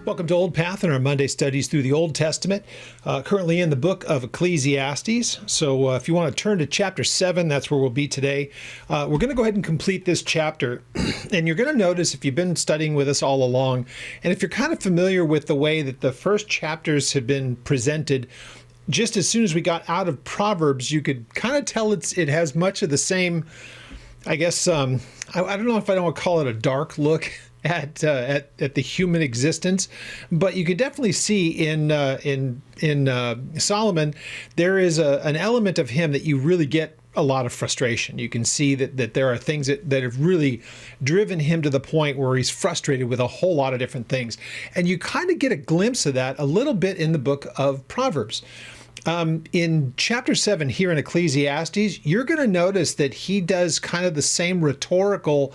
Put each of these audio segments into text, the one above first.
Welcome to Old Path and our Monday studies through the Old Testament, currently in the book of Ecclesiastes. So if you want to turn to chapter 7, that's where we'll be today. We're going to go ahead and complete this chapter. And you're going to notice, if you've been studying with us all along, and if you're kind of familiar with the way that the first chapters have been presented, just as soon as we got out of Proverbs, you could kind of tell it has much of the same, I guess, I don't know if I don't want to call it a dark look at the human existence, but you can definitely see in Solomon there is an element of him that you really get a lot of frustration. You can see that there are things that have really driven him to the point where he's frustrated with a whole lot of different things, and you kind of get a glimpse of that a little bit in the book of Proverbs. In chapter 7 here in Ecclesiastes, you're going to notice that he does kind of the same rhetorical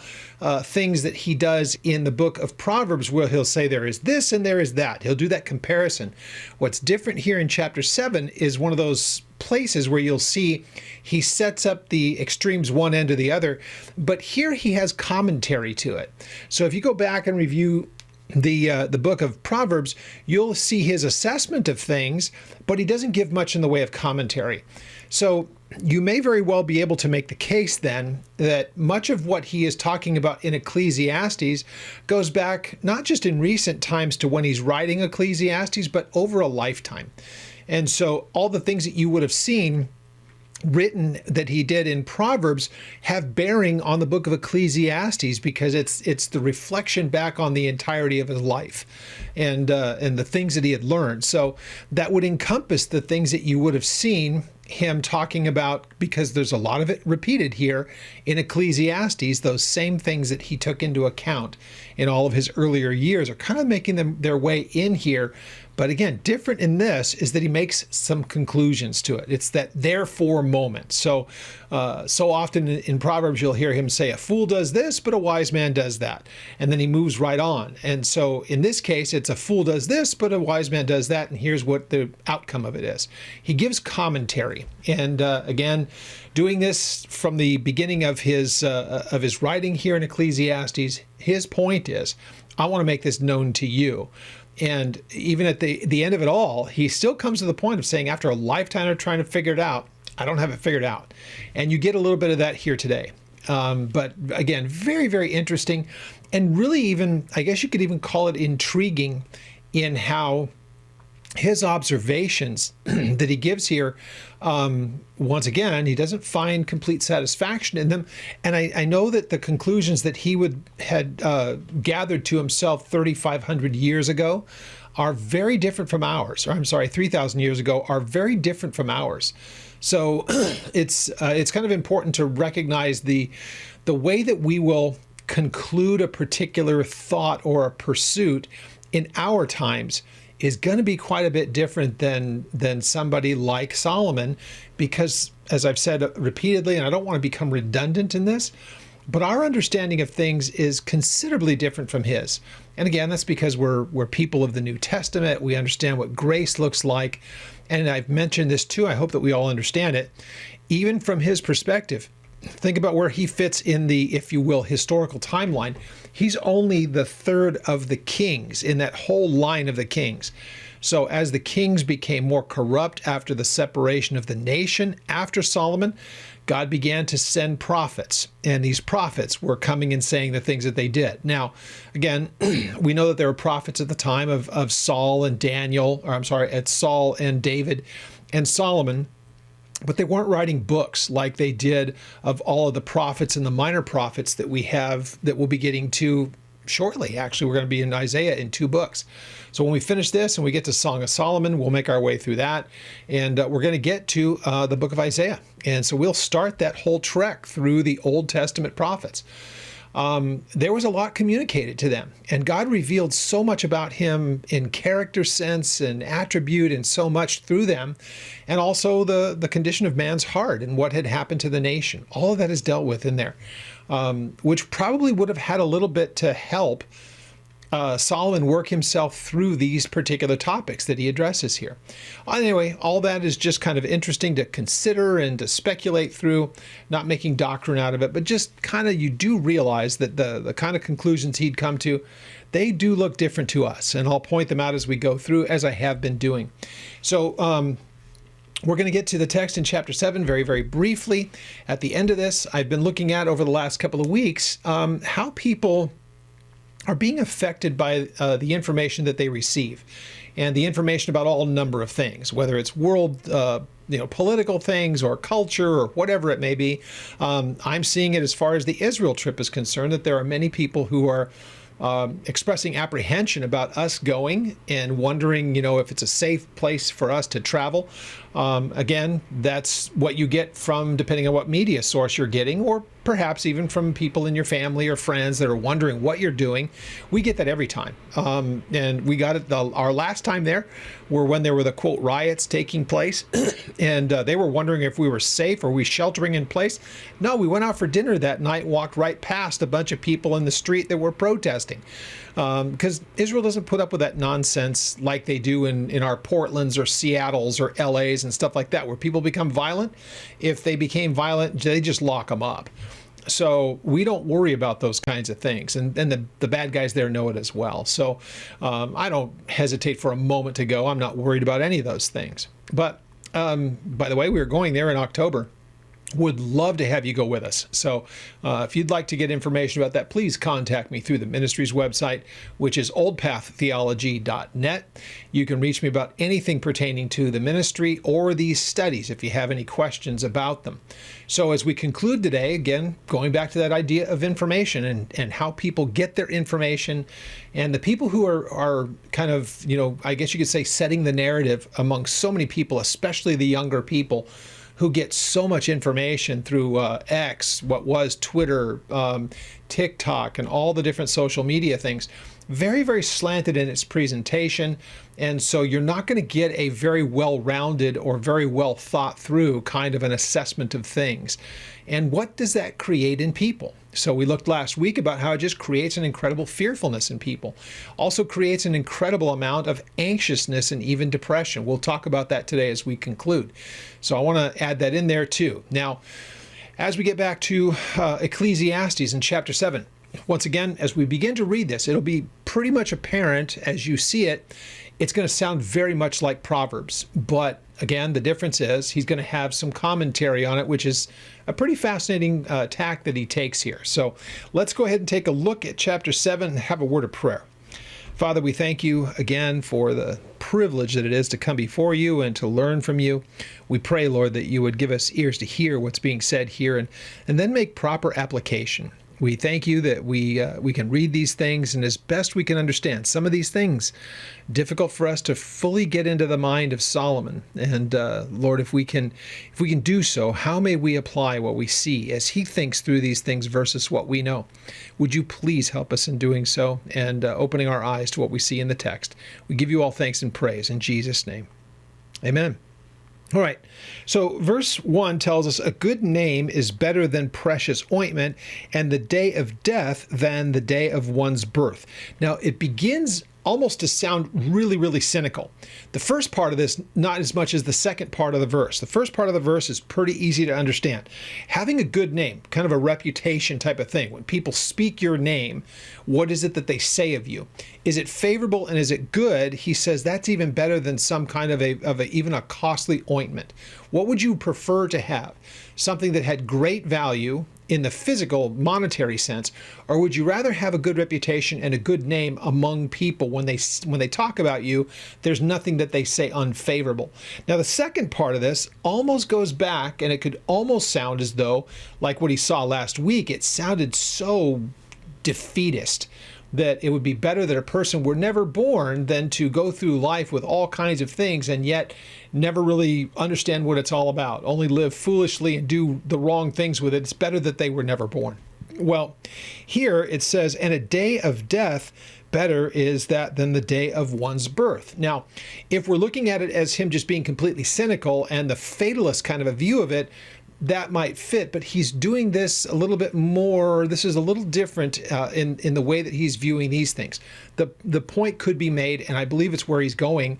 things that he does in the book of Proverbs, where he'll say there is this and there is that. He'll do that comparison. What's different here in chapter 7 is one of those places where you'll see he sets up the extremes one end or the other, but here he has commentary to it. So if you go back and review the book of Proverbs, you'll see his assessment of things, but he doesn't give much in the way of commentary. So you may very well be able to make the case then that much of what he is talking about in Ecclesiastes goes back not just in recent times to when he's writing Ecclesiastes, but over a lifetime. And so all the things that you would have seen written that he did in Proverbs have bearing on the book of Ecclesiastes, because it's the reflection back on the entirety of his life and the things that he had learned. So that would encompass the things that you would have seen him talking about, because there's a lot of it repeated here in Ecclesiastes. Those same things that he took into account in all of his earlier years are kind of making their way in here. But again, different in this is that he makes some conclusions to it. It's that therefore moment. So often in Proverbs, you'll hear him say, a fool does this, but a wise man does that. And then he moves right on. And so in this case, it's a fool does this, but a wise man does that. And here's what the outcome of it is. He gives commentary. And again, doing this from the beginning of his writing here in Ecclesiastes, his point is, I want to make this known to you. And even at the end of it all, he still comes to the point of saying, after a lifetime of trying to figure it out, I don't have it figured out. And you get a little bit of that here today. But again, very, very interesting, and really even, I guess you could even call it intriguing in how his observations that he gives here, once again, he doesn't find complete satisfaction in them. And I know that the conclusions that he had gathered to himself 3,500 years ago are very different from ours. Or I'm sorry, 3,000 years ago are very different from ours. So it's kind of important to recognize the way that we will conclude a particular thought or a pursuit in our times is going to be quite a bit different than somebody like Solomon, because, as I've said repeatedly, and I don't want to become redundant in this, but our understanding of things is considerably different from his. And again, that's because we're people of the New Testament. We understand what grace looks like. And I've mentioned this too. I hope that we all understand it. Even from his perspective, think about where he fits in the, if you will, historical timeline. He's only the third of the kings in that whole line of the kings. So as the kings became more corrupt after the separation of the nation after Solomon, God began to send prophets, and these prophets were coming and saying the things that they did. Now, again, we know that there were prophets at the time of Saul and Daniel, or I'm sorry, at Saul and David and Solomon, but they weren't writing books like they did of all of the prophets and the minor prophets that we have, that we'll be getting to shortly. Actually, we're going to be in Isaiah in 2 books. So when we finish this and we get to Song of Solomon, we'll make our way through that. And we're going to get to the book of Isaiah. And so we'll start that whole trek through the Old Testament prophets. There was a lot communicated to them, and God revealed so much about him in character sense and attribute and so much through them, and also the condition of man's heart and what had happened to the nation. All of that is dealt with in there, which probably would have had a little bit to help Solomon work himself through these particular topics that he addresses here. Anyway, all that is just kind of interesting to consider and to speculate through, not making doctrine out of it, but just kind of you do realize that the kind of conclusions he'd come to, they do look different to us. And I'll point them out as we go through, as I have been doing. So we're going to get to the text in chapter 7 very, very briefly. At the end of this, I've been looking at over the last couple of weeks how people are being affected by the information that they receive, and the information about all number of things, whether it's world, political things or culture or whatever it may be. I'm seeing it as far as the Israel trip is concerned, that there are many people who are expressing apprehension about us going and wondering, if it's a safe place for us to travel. Again, that's what you get from, depending on what media source you're getting, or perhaps even from people in your family or friends that are wondering what you're doing. We get that every time. And we got it our last time there were when there were the quote riots taking place and they were wondering if we were safe or we sheltering in place. No, we went out for dinner that night, walked right past a bunch of people in the street that were protesting. Because Israel doesn't put up with that nonsense like they do in our Portlands or Seattles or LAs and stuff like that, where people become violent. If they became violent, they just lock them up. So we don't worry about those kinds of things. And the bad guys there know it as well. So I don't hesitate for a moment to go. I'm not worried about any of those things. But by the way, we were going there in October. Would love to have you go with us. So if you'd like to get information about that, please contact me through the ministry's website, which is oldpaththeology.net. You can reach me about anything pertaining to the ministry or these studies if you have any questions about them. So as we conclude today, again, going back to that idea of information and how people get their information, and the people who are kind of, I guess you could say setting the narrative among so many people, especially the younger people, who get so much information through X, what was Twitter, TikTok, and all the different social media things. Very, very slanted in its presentation. And so you're not going to get a very well-rounded or very well thought through kind of an assessment of things. And what does that create in people? So we looked last week about how it just creates an incredible fearfulness in people. Also creates an incredible amount of anxiousness and even depression. We'll talk about that today as we conclude. So I want to add that in there too. Now, as we get back to Ecclesiastes in chapter 7, once again, as we begin to read this, it'll be pretty much apparent as you see it. It's going to sound very much like Proverbs, but again, the difference is he's going to have some commentary on it, which is a pretty fascinating tack that he takes here. So let's go ahead and take a look at chapter 7 and have a word of prayer. Father, we thank you again for the privilege that it is to come before you and to learn from you. We pray, Lord, that you would give us ears to hear what's being said here and then make proper application. We thank you that we can read these things, and as best we can understand some of these things, difficult for us to fully get into the mind of Solomon. And Lord, if we can do so, how may we apply what we see as he thinks through these things versus what we know? Would you please help us in doing so and opening our eyes to what we see in the text? We give you all thanks and praise in Jesus' name. Amen. All right, so verse 1 tells us a good name is better than precious ointment, and the day of death than the day of one's birth. Now, it begins almost to sound really, really cynical. The first part of this, not as much as the second part of the verse. The first part of the verse is pretty easy to understand. Having a good name, kind of a reputation type of thing. When people speak your name, what is it that they say of you? Is it favorable and is it good? He says that's even better than some kind of even a costly ointment. What would you prefer to have? Something that had great value in the physical, monetary sense, or would you rather have a good reputation and a good name among people when they talk about you, there's nothing that they say unfavorable? Now, the second part of this almost goes back, and it could almost sound as though, like what he saw last week, it sounded so defeatist, that it would be better that a person were never born than to go through life with all kinds of things and yet never really understand what it's all about, only live foolishly and do the wrong things with it. It's better that they were never born. Well, here it says, and a day of death better is that than the day of one's birth. Now, if we're looking at it as him just being completely cynical and the fatalist kind of a view of it, that might fit, but he's doing this a little bit more. This is a little different in the way that he's viewing these things. The point could be made, and I believe it's where he's going,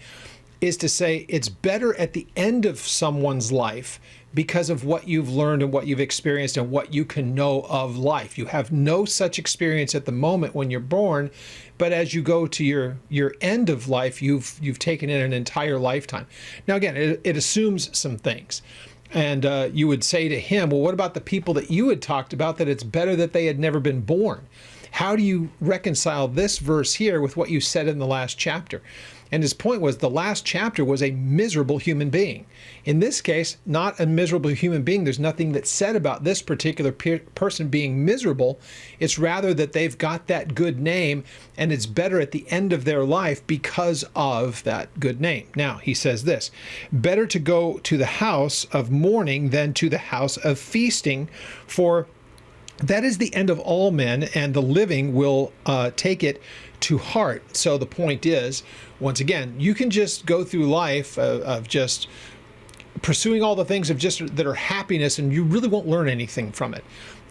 is to say it's better at the end of someone's life because of what you've learned and what you've experienced and what you can know of life. You have no such experience at the moment when you're born, but as you go to your end of life, you've taken in an entire lifetime. Now, again, it assumes some things. And you would say to him, well, what about the people that you had talked about, that it's better that they had never been born? How do you reconcile this verse here with what you said in the last chapter? And his point was the last chapter was a miserable human being. In this case, not a miserable human being. There's nothing that's said about this particular person being miserable. It's rather that they've got that good name, and it's better at the end of their life because of that good name. Now, he says this, better to go to the house of mourning than to the house of feasting, for that is the end of all men, and the living will take it to heart. So the point is, once again, you can just go through life of just pursuing all the things of just that are happiness, and you really won't learn anything from it.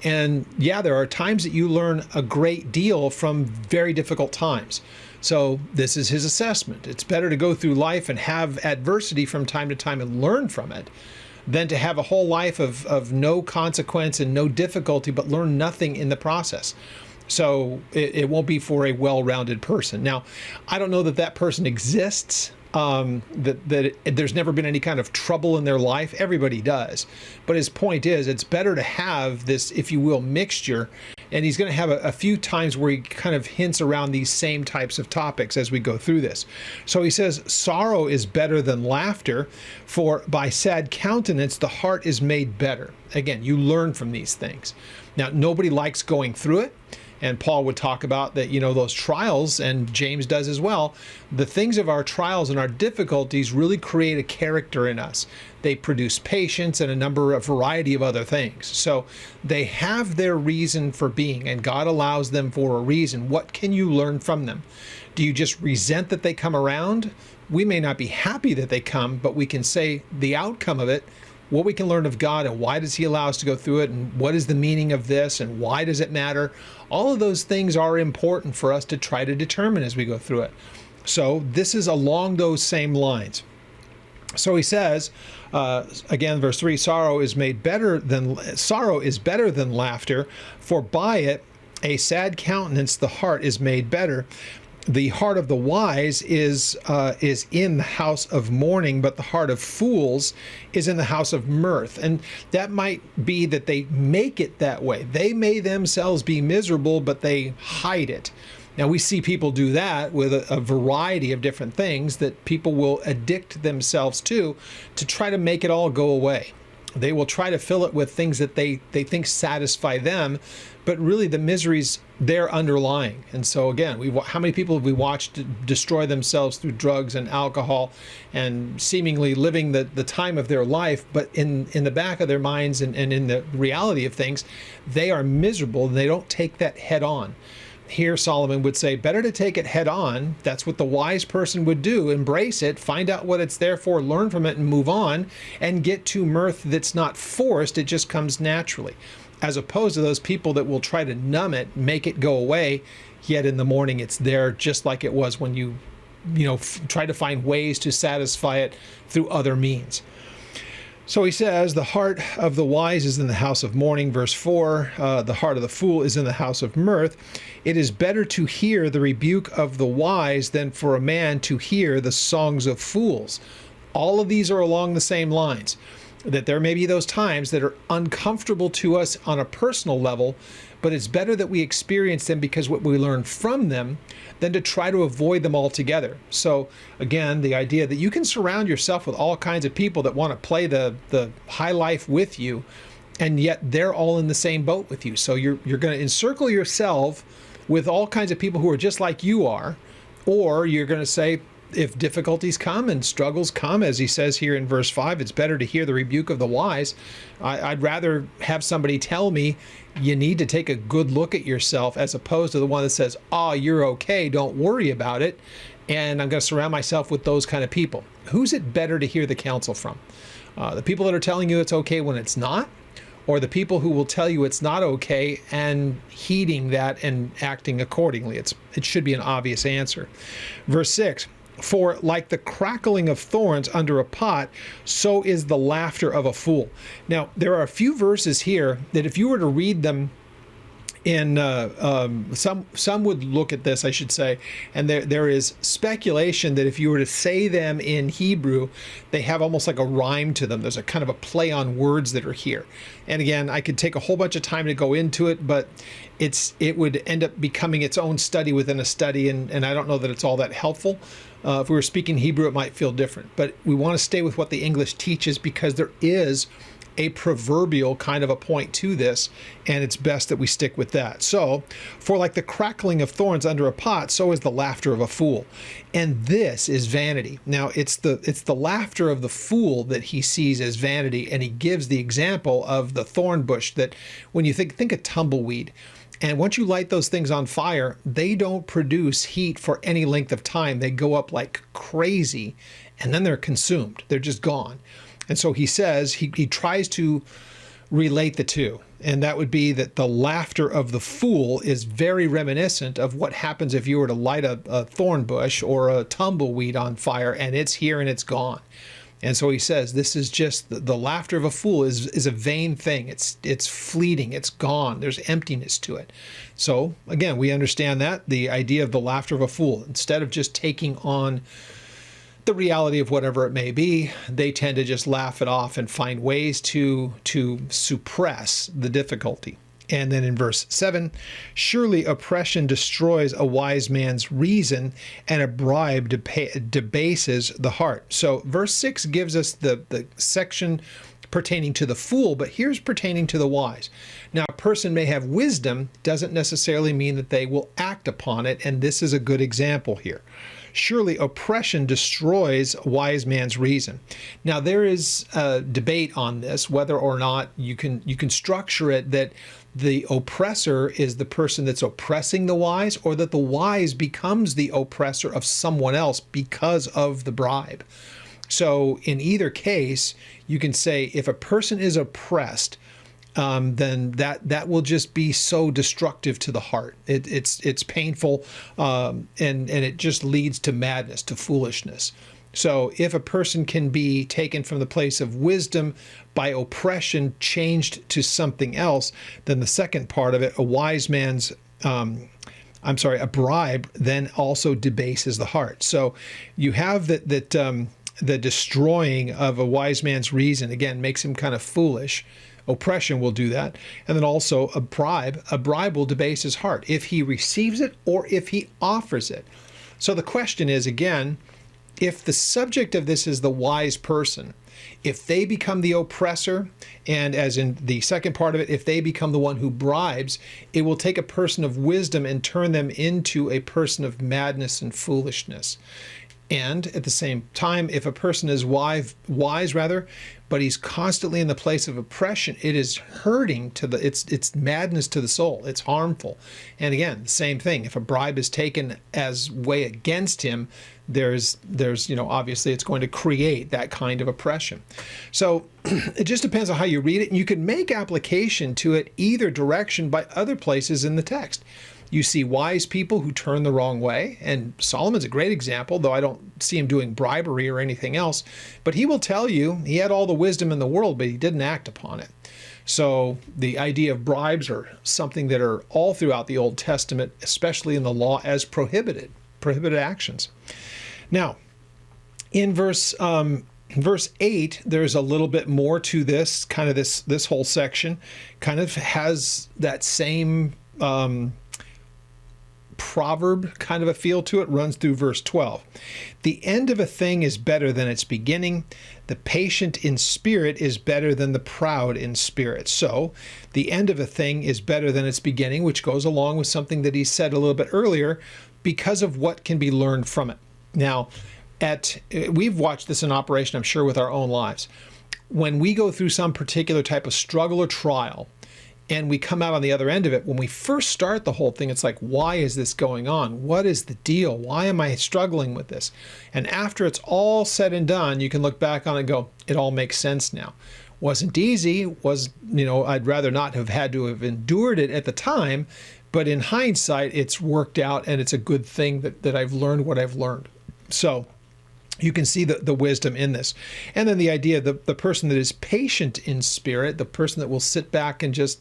And yeah, there are times that you learn a great deal from very difficult times. So this is his assessment. It's better to go through life and have adversity from time to time and learn from it than to have a whole life of no consequence and no difficulty, but learn nothing in the process. So it won't be for a well-rounded person. Now, I don't know that that person exists, there's never been any kind of trouble in their life. Everybody does. But his point is, it's better to have this, if you will, mixture. And he's going to have a few times where he kind of hints around these same types of topics as we go through this. So he says, sorrow is better than laughter, for by sad countenance the heart is made better. Again, you learn from these things. Now, nobody likes going through it. And Paul would talk about that, those trials, and James does as well. The things of our trials and our difficulties really create a character in us. They produce patience and a variety of other things. So they have their reason for being, and God allows them for a reason. What can you learn from them? Do you just resent that they come around? We may not be happy that they come, but we can say the outcome of it, what we can learn of God, and why does he allow us to go through it, and what is the meaning of this, and why does it matter? All of those things are important for us to try to determine as we go through it. So this is along those same lines. So he says, again, verse 3, sorrow is better than laughter, for by it a sad countenance the heart is made better. The heart of the wise is in the house of mourning, but the heart of fools is in the house of mirth. And that might be that they make it that way. They may themselves be miserable, but they hide it. Now, we see people do that with a variety of different things that people will addict themselves to try to make it all go away. They will try to fill it with things that they think satisfy them, but really the misery's there underlying. And so again, how many people have we watched destroy themselves through drugs and alcohol and seemingly living the time of their life, but in the back of their minds and in the reality of things, they are miserable and they don't take that head on. Here, Solomon would say, better to take it head on. That's what the wise person would do. Embrace it, find out what it's there for, learn from it, and move on, and get to mirth that's not forced. It just comes naturally. As opposed to those people that will try to numb it, make it go away, yet in the morning it's there just like it was when you try to find ways to satisfy it through other means. So he says, the heart of the wise is in the house of mourning, verse 4. The heart of the fool is in the house of mirth. It is better to hear the rebuke of the wise than for a man to hear the songs of fools. All of these are along the same lines, that there may be those times that are uncomfortable to us on a personal level, but it's better that we experience them because what we learn from them than to try to avoid them altogether. So again, the idea that you can surround yourself with all kinds of people that want to play the high life with you, and yet they're all in the same boat with you. So you're going to encircle yourself with all kinds of people who are just like you are, or you're going to say, if difficulties come and struggles come, as he says here in verse 5, it's better to hear the rebuke of the wise. I'd rather have somebody tell me you need to take a good look at yourself, as opposed to the one that says, oh, you're okay, don't worry about it. And I'm going to surround myself with those kind of people. Who's it better to hear the counsel from? The people that are telling you it's okay when it's not, or the people who will tell you it's not okay and heeding that and acting accordingly. It should be an obvious answer. Verse 6, for like the crackling of thorns under a pot, so is the laughter of a fool. Now, there are a few verses here that if you were to read them in some would look at this, I should say, and there is speculation that if you were to say them in Hebrew, they have almost like a rhyme to them. There's a kind of a play on words that are here. And again, I could take a whole bunch of time to go into it, but it would end up becoming its own study within a study, and I don't know that it's all that helpful. If we were speaking Hebrew, it might feel different, but we want to stay with what the English teaches because there is a proverbial kind of a point to this, and it's best that we stick with that. So, for like the crackling of thorns under a pot, so is the laughter of a fool. And this is vanity. Now, it's the laughter of the fool that he sees as vanity, and he gives the example of the thorn bush that when you think a tumbleweed, and once you light those things on fire, they don't produce heat for any length of time. They go up like crazy, and then they're consumed. They're just gone. And so he says, he tries to relate the two. And that would be that the laughter of the fool is very reminiscent of what happens if you were to light a thorn bush or a tumbleweed on fire, and it's here and it's gone. And so he says, this is just the laughter of a fool is a vain thing. It's fleeting. It's gone. There's emptiness to it. So again, we understand that, the idea of the laughter of a fool. Instead of just taking on the reality of whatever it may be, they tend to just laugh it off and find ways to suppress the difficulty. And then in verse 7, surely oppression destroys a wise man's reason, and a bribe debases the heart. So verse 6 gives us the section pertaining to the fool, but here's pertaining to the wise. Now, a person may have wisdom, doesn't necessarily mean that they will act upon it, and this is a good example here. Surely oppression destroys a wise man's reason. Now, there is a debate on this, whether or not you can structure it that the oppressor is the person that's oppressing the wise, or that the wise becomes the oppressor of someone else because of the bribe. So in either case, you can say if a person is oppressed, then that will just be so destructive to the heart. It's painful, and it just leads to madness, to foolishness. So if a person can be taken from the place of wisdom by oppression, changed to something else, then the second part of it, a bribe, then also debases the heart. So you have that the destroying of a wise man's reason, again, makes him kind of foolish. Oppression will do that. And then also a bribe will debase his heart if he receives it or if he offers it. So the question is, again, if the subject of this is the wise person, if they become the oppressor, and as in the second part of it, if they become the one who bribes, it will take a person of wisdom and turn them into a person of madness and foolishness. And at the same time, if a person is wise, but he's constantly in the place of oppression, it is hurting to it's madness to the soul. It's harmful. And again, the same thing. If a bribe is taken as way against him, there's obviously it's going to create that kind of oppression. So it just depends on how you read it, and you can make application to it either direction by other places in the text. You see wise people who turn the wrong way, and Solomon's a great example, though I don't see him doing bribery or anything else. But he will tell you he had all the wisdom in the world, but he didn't act upon it. So the idea of bribes are something that are all throughout the Old Testament, especially in the law, as prohibited actions. Now, in verse 8, there's a little bit more to this, kind of this whole section, kind of has that same proverb kind of a feel to it, runs through verse 12. The end of a thing is better than its beginning. The patient in spirit is better than the proud in spirit. So the end of a thing is better than its beginning, which goes along with something that he said a little bit earlier, because of what can be learned from it. Now, we've watched this in operation, I'm sure, with our own lives. When we go through some particular type of struggle or trial, and we come out on the other end of it. When we first start the whole thing, it's like, why is this going on? What is the deal? Why am I struggling with this? And after it's all said and done, you can look back on it and go, it all makes sense now. Wasn't easy, I'd rather not have had to have endured it at the time, but in hindsight, it's worked out, and it's a good thing that I've learned what I've learned. So you can see the wisdom in this. And then the idea, the person that is patient in spirit, the person that will sit back and just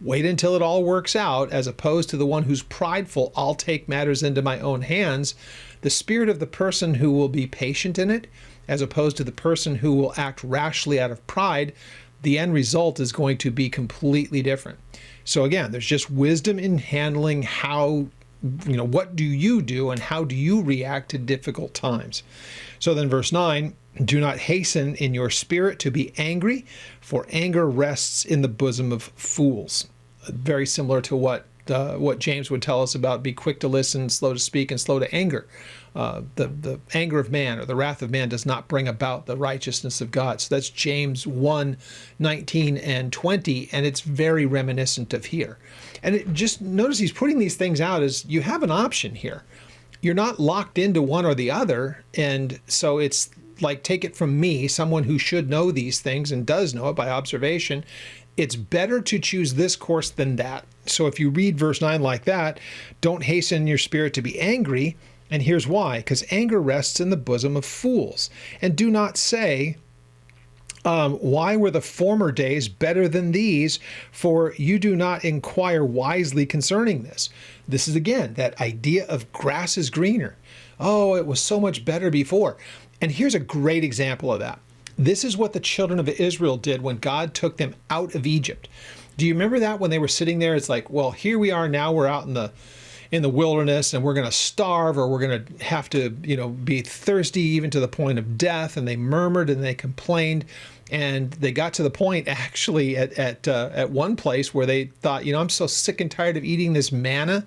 wait until it all works out, as opposed to the one who's prideful, I'll take matters into my own hands. The spirit of the person who will be patient in it, as opposed to the person who will act rashly out of pride, the end result is going to be completely different. So again, there's just wisdom in handling how, what do you do and how do you react to difficult times. So then verse 9, do not hasten in your spirit to be angry, for anger rests in the bosom of fools. Very similar to what James would tell us about, be quick to listen, slow to speak, and slow to anger. The anger of man, or the wrath of man, does not bring about the righteousness of God. So that's James 1:19 and 20, and it's very reminiscent of here. And just notice he's putting these things out as you have an option here. You're not locked into one or the other, and so it's like, take it from me, someone who should know these things and does know it by observation. It's better to choose this course than that. So if you read verse 9 like that, don't hasten your spirit to be angry. And here's why: because anger rests in the bosom of fools. And do not say, why were the former days better than these? For you do not inquire wisely concerning this. This is, again, that idea of grass is greener. Oh, it was so much better before. And here's a great example of that. This is what the children of Israel did when God took them out of Egypt. Do you remember that when they were sitting there? It's like, well, here we are now, we're out in the wilderness, and we're going to starve, or we're going to have to, be thirsty even to the point of death. And they murmured and they complained, and they got to the point actually at one place where they thought, I'm so sick and tired of eating this manna.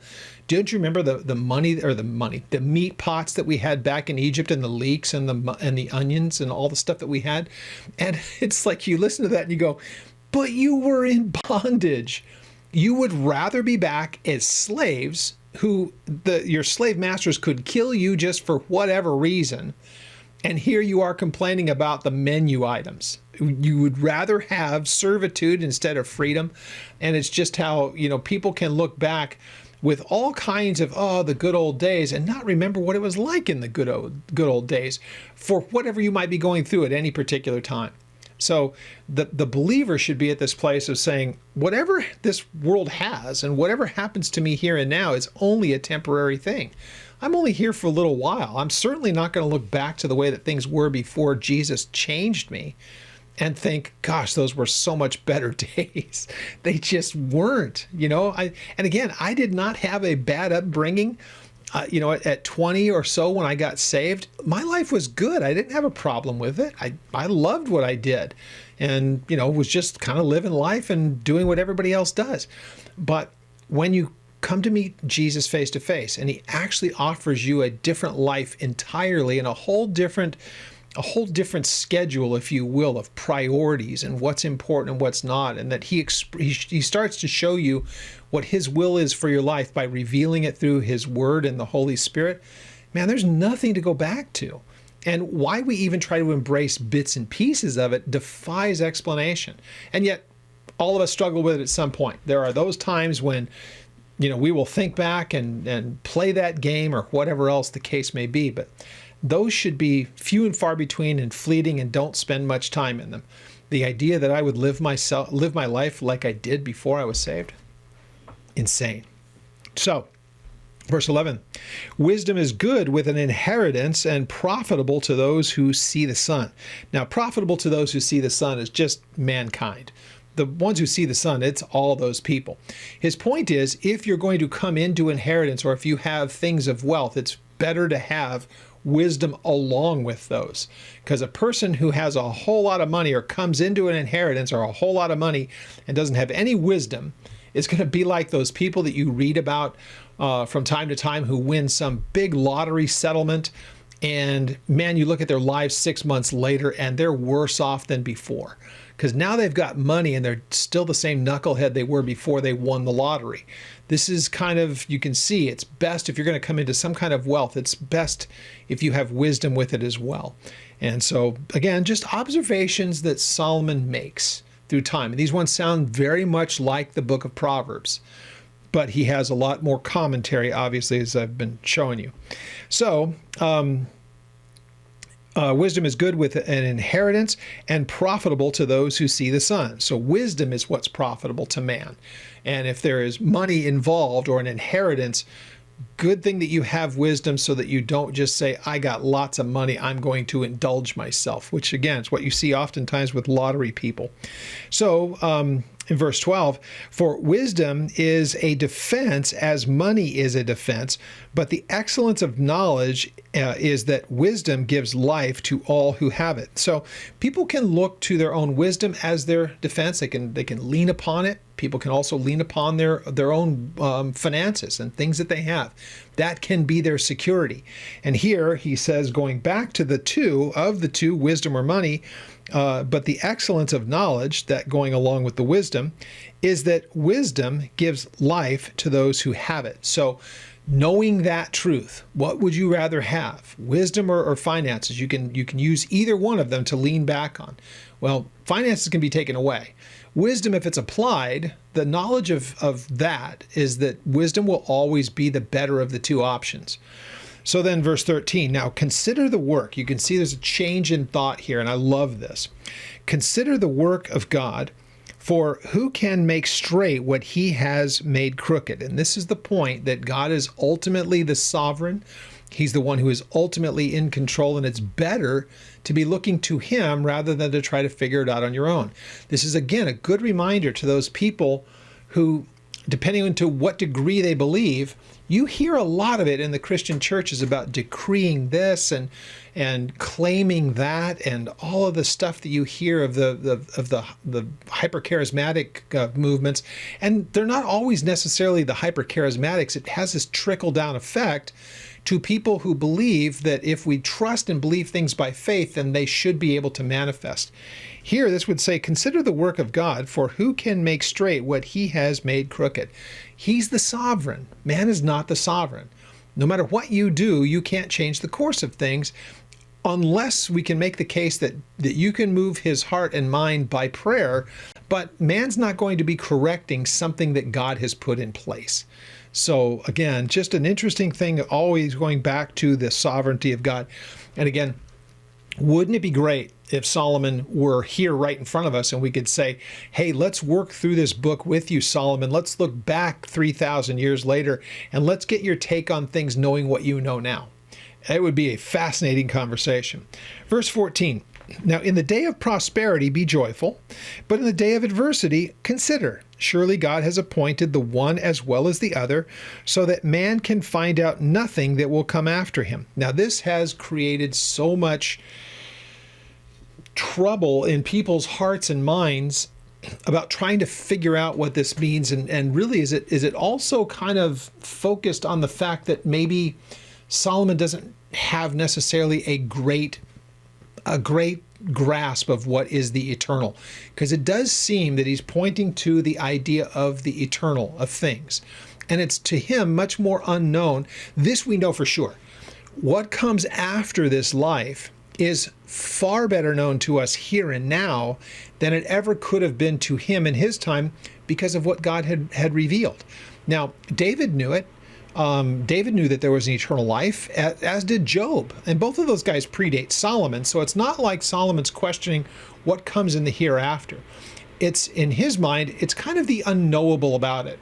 Don't you remember the meat pots that we had back in Egypt, and the leeks and the onions and all the stuff that we had? And it's like, you listen to that and you go, but you were in bondage. You would rather be back as slaves who your slave masters could kill you just for whatever reason. And here you are complaining about the menu items. You would rather have servitude instead of freedom. And it's just how, people can look back with all kinds of, the good old days, and not remember what it was like in the good old days for whatever you might be going through at any particular time. So the believer should be at this place of saying, whatever this world has and whatever happens to me here and now is only a temporary thing. I'm only here for a little while. I'm certainly not going to look back to the way that things were before Jesus changed me and think, gosh, those were so much better days. They just weren't, and again, I did not have a bad upbringing. At 20 or so when I got saved, my life was good. I didn't have a problem with it. I loved what I did, and, was just kind of living life and doing what everybody else does. But when you come to meet Jesus face to face, and he actually offers you a different life entirely, and a whole different schedule, if you will, of priorities and what's important and what's not, and that he starts to show you what his will is for your life by revealing it through his word and the Holy Spirit, man, there's nothing to go back to. And why we even try to embrace bits and pieces of it defies explanation. And yet, all of us struggle with it at some point. There are those times when, we will think back and play that game or whatever else the case may be, but those should be few and far between and fleeting, and don't spend much time in them. The idea that I would live my life like I did before I was saved, insane. So, verse 11, wisdom is good with an inheritance and profitable to those who see the sun. Now, profitable to those who see the sun is just mankind. The ones who see the sun, it's all those people. His point is, if you're going to come into inheritance, or if you have things of wealth, it's better to have wisdom along with those. Because a person who has a whole lot of money, or comes into an inheritance or a whole lot of money and doesn't have any wisdom, is going to be like those people that you read about from time to time who win some big lottery settlement, and man, you look at their lives 6 months later and they're worse off than before, because now they've got money and they're still the same knucklehead they were before they won the lottery. This is kind of, you can see it's best if you're going to come into some kind of wealth, it's best if you have wisdom with it as well. And so again, just observations that Solomon makes through time. And these ones sound very much like the book of Proverbs, but he has a lot more commentary, obviously, as I've been showing you. So, wisdom is good with an inheritance and profitable to those who see the sun. So wisdom is what's profitable to man. And if there is money involved or an inheritance, good thing that you have wisdom so that you don't just say, I got lots of money, I'm going to indulge myself, which again is what you see oftentimes with lottery people. So in verse 12, for wisdom is a defense as money is a defense, but the excellence of knowledge is that wisdom gives life to all who have it. So people can look to their own wisdom as their defense. They can lean upon it. People can also lean upon their own finances and things that they have. That can be their security. And here he says, going back to the two, wisdom or money, but the excellence of knowledge, that going along with the wisdom, is that wisdom gives life to those who have it. So knowing that truth, what would you rather have, wisdom or finances? You can use either one of them to lean back on. Well, finances can be taken away. Wisdom, if it's applied, the knowledge of that is that wisdom will always be the better of the two options. So then verse 13, now consider the work. You can see there's a change in thought here, and I love this. Consider the work of God, for who can make straight what he has made crooked? And this is the point, that God is ultimately the sovereign. He's the one who is ultimately in control, and it's better to be looking to him rather than to try to figure it out on your own. This is, again, a good reminder to those people who, depending on to what degree they believe, you hear a lot of it in the Christian churches about decreeing this and claiming that, and all of the stuff that you hear of the hyper-charismatic movements. And they're not always necessarily the hyper-charismatics. It has this trickle-down effect to people who believe that if we trust and believe things by faith, then they should be able to manifest. Here, this would say, consider the work of God, for who can make straight what he has made crooked? He's the sovereign. Man is not the sovereign. No matter what you do, you can't change the course of things unless we can make the case that you can move his heart and mind by prayer, but man's not going to be correcting something that God has put in place. So again, just an interesting thing, always going back to the sovereignty of God. And again, wouldn't it be great if Solomon were here right in front of us and we could say, hey, let's work through this book with you, Solomon. Let's look back 3,000 years later and let's get your take on things knowing what you know now. It would be a fascinating conversation. Verse 14. Now, in the day of prosperity, be joyful, but in the day of adversity, consider. Surely God has appointed the one as well as the other, so that man can find out nothing that will come after him. Now, this has created so much trouble in people's hearts and minds about trying to figure out what this means. And really, is it also kind of focused on the fact that maybe Solomon doesn't have necessarily a great grasp of what is the eternal, because it does seem that he's pointing to the idea of the eternal of things, and it's to him much more unknown. This we know for sure. What comes after this life is far better known to us here and now than it ever could have been to him in his time, because of what God had revealed. Now, David knew it. David knew that there was an eternal life, as did Job. And both of those guys predate Solomon. So it's not like Solomon's questioning what comes in the hereafter. It's, in his mind, it's kind of the unknowable about it.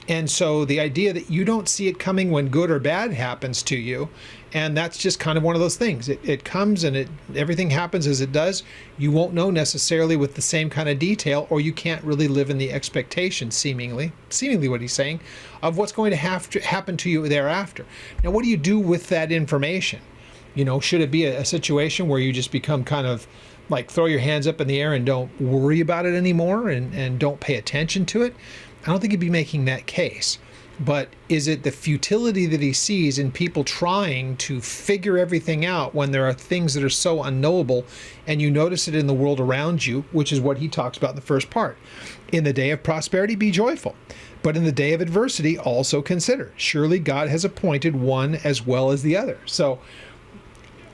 And so the idea that you don't see it coming when good or bad happens to you, and that's just kind of one of those things. It comes and everything happens as it does. You won't know necessarily with the same kind of detail, or you can't really live in the expectation, seemingly what he's saying, of what's going to have to happen to you thereafter. Now, what do you do with that information? You know, should it be a situation where you just become kind of like throw your hands up in the air and don't worry about it anymore and don't pay attention to it? I don't think he'd be making that case. But is it the futility that he sees in people trying to figure everything out when there are things that are so unknowable, and you notice it in the world around you, which is what he talks about in the first part. In the day of prosperity, be joyful, but in the day of adversity, also consider. Surely God has appointed one as well as the other. So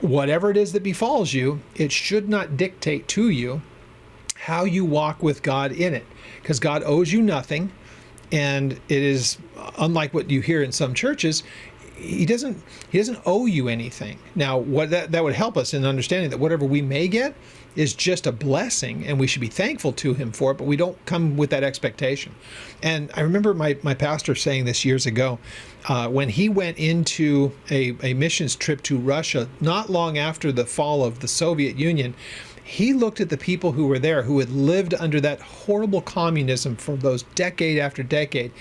whatever it is that befalls you, it should not dictate to you how you walk with God in it, because God owes you nothing. And it is unlike what you hear in some churches. He doesn't owe you anything. Now, what that would help us in understanding that whatever we may get is just a blessing, and we should be thankful to him for it, but we don't come with that expectation. And I remember my pastor saying this years ago, when he went into a missions trip to Russia, not long after the fall of the Soviet Union. He looked at the people who were there, who had lived under that horrible communism for those decade after decade,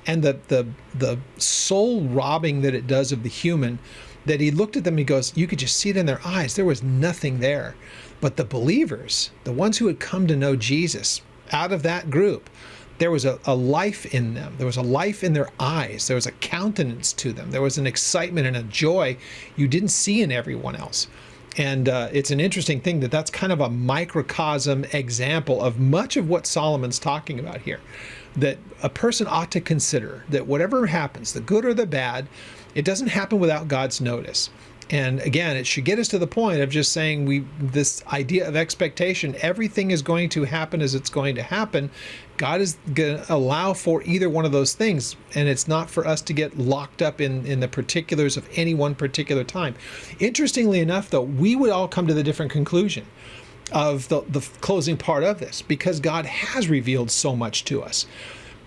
and the soul robbing that it does of the human, that he looked at them and he goes, you could just see it in their eyes. There was nothing there. But the believers, the ones who had come to know Jesus, out of that group, there was a life in them. There was a life in their eyes. There was a countenance to them. There was an excitement and a joy you didn't see in everyone else. And it's an interesting thing that's kind of a microcosm example of much of what Solomon's talking about here, that a person ought to consider that whatever happens, the good or the bad, it doesn't happen without God's notice. And again, it should get us to the point of just saying this idea of expectation, everything is going to happen as it's going to happen. God is going to allow for either one of those things, and it's not for us to get locked up in the particulars of any one particular time. Interestingly enough, though, we would all come to the different conclusion of the closing part of this, because God has revealed so much to us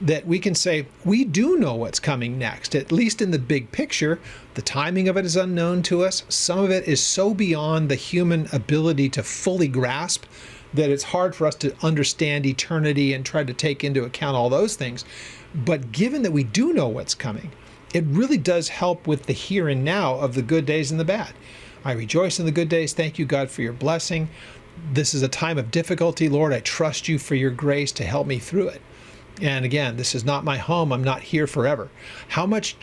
that we can say we do know what's coming next, at least in the big picture. The timing of it is unknown to us. Some of it is so beyond the human ability to fully grasp that it's hard for us to understand eternity and try to take into account all those things. But given that we do know what's coming, it really does help with the here and now of the good days and the bad. I rejoice in the good days. Thank you, God, for your blessing. This is a time of difficulty. Lord, I trust you for your grace to help me through it. And again, this is not my home. I'm not here forever. How much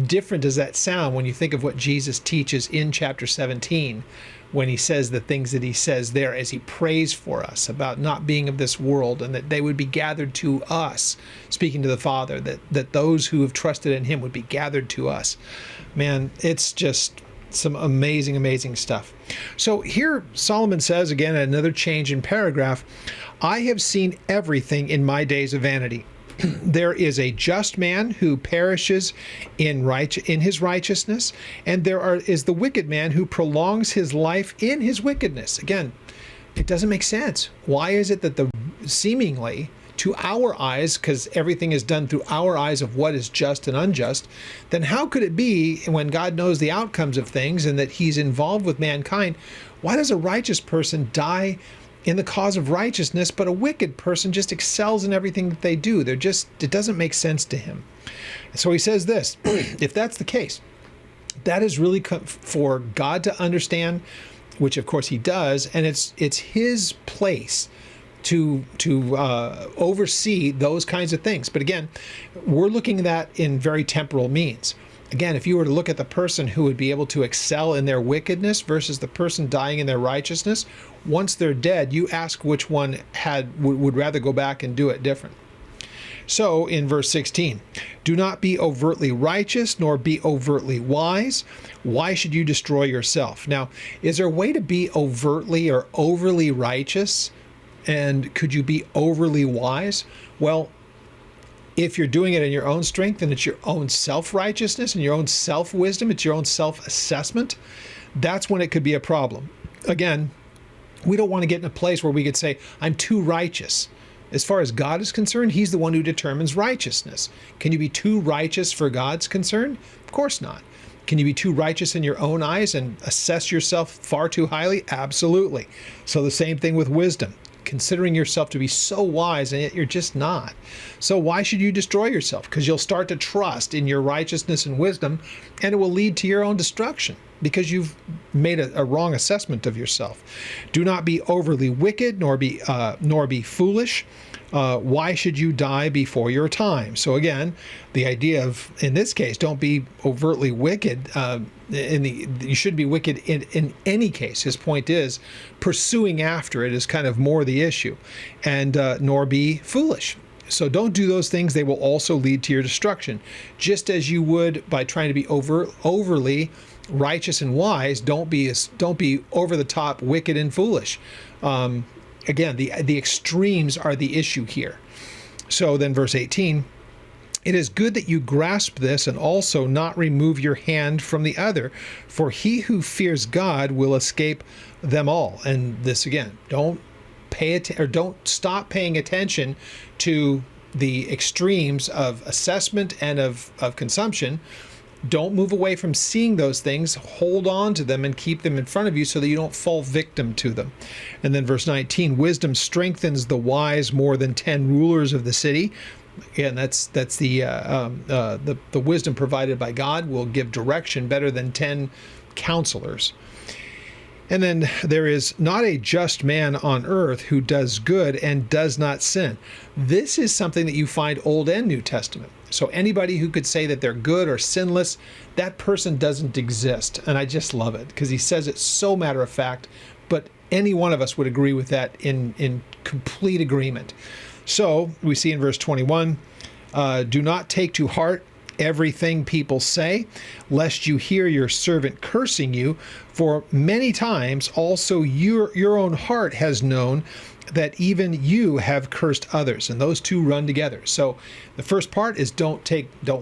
different does that sound when you think of what Jesus teaches in chapter 17, when he says the things that he says there as he prays for us about not being of this world, and that they would be gathered to us, speaking to the Father, that those who have trusted in him would be gathered to us. Man, it's just some amazing, amazing stuff. So here Solomon says, again, another change in paragraph, I have seen everything in my days of vanity. There is a just man who perishes in his righteousness, and is the wicked man who prolongs his life in his wickedness. Again, it doesn't make sense. Why is it that the seemingly to our eyes, because everything is done through our eyes of what is just and unjust, then how could it be, when God knows the outcomes of things and that he's involved with mankind, why does a righteous person die in the cause of righteousness, but a wicked person just excels in everything that they do? It doesn't make sense to him. So he says this, if that's the case, that is really for God to understand, which of course he does, and it's his place to oversee those kinds of things. But again, we're looking at that in very temporal means. Again, if you were to look at the person who would be able to excel in their wickedness versus the person dying in their righteousness, once they're dead, you ask which one would rather go back and do it different. So in verse 16, do not be overtly righteous, nor be overtly wise. Why should you destroy yourself? Now, is there a way to be overtly or overly righteous? And could you be overly wise? Well, if you're doing it in your own strength and it's your own self-righteousness and your own self-wisdom, it's your own self-assessment, that's when it could be a problem. Again, we don't want to get in a place where we could say, I'm too righteous. As far as God is concerned, he's the one who determines righteousness. Can you be too righteous for God's concern? Of course not. Can you be too righteous in your own eyes and assess yourself far too highly? Absolutely. So the same thing with wisdom. Considering yourself to be so wise, and yet you're just not. So why should you destroy yourself? Because you'll start to trust in your righteousness and wisdom, and it will lead to your own destruction because you've made a wrong assessment of yourself. Do not be overly wicked, nor be foolish. Why should you die before your time? So again, the idea of, in this case, don't be overtly wicked. You should be wicked in any case. His point is pursuing after it is kind of more the issue, and nor be foolish. So don't do those things. They will also lead to your destruction. Just as you would by trying to be overly righteous and wise, don't be over the top wicked and foolish. Again, the extremes are the issue here. So then verse 18, it is good that you grasp this and also not remove your hand from the other, for he who fears God will escape them all. And this again, don't stop paying attention to the extremes of assessment and of consumption. Don't move away from seeing those things. Hold on to them and keep them in front of you so that you don't fall victim to them. And then verse 19, wisdom strengthens the wise more than 10 rulers of the city. Again, that's the wisdom provided by God will give direction better than 10 counselors. And then there is not a just man on earth who does good and does not sin. This is something that you find Old and New Testament. So anybody who could say that they're good or sinless, that person doesn't exist. And I just love it because he says it so matter of fact, but any one of us would agree with that in complete agreement. So we see in verse 21, do not take to heart everything people say, lest you hear your servant cursing you, for many times also your own heart has known that even you have cursed others. And those two run together. So the first part is don't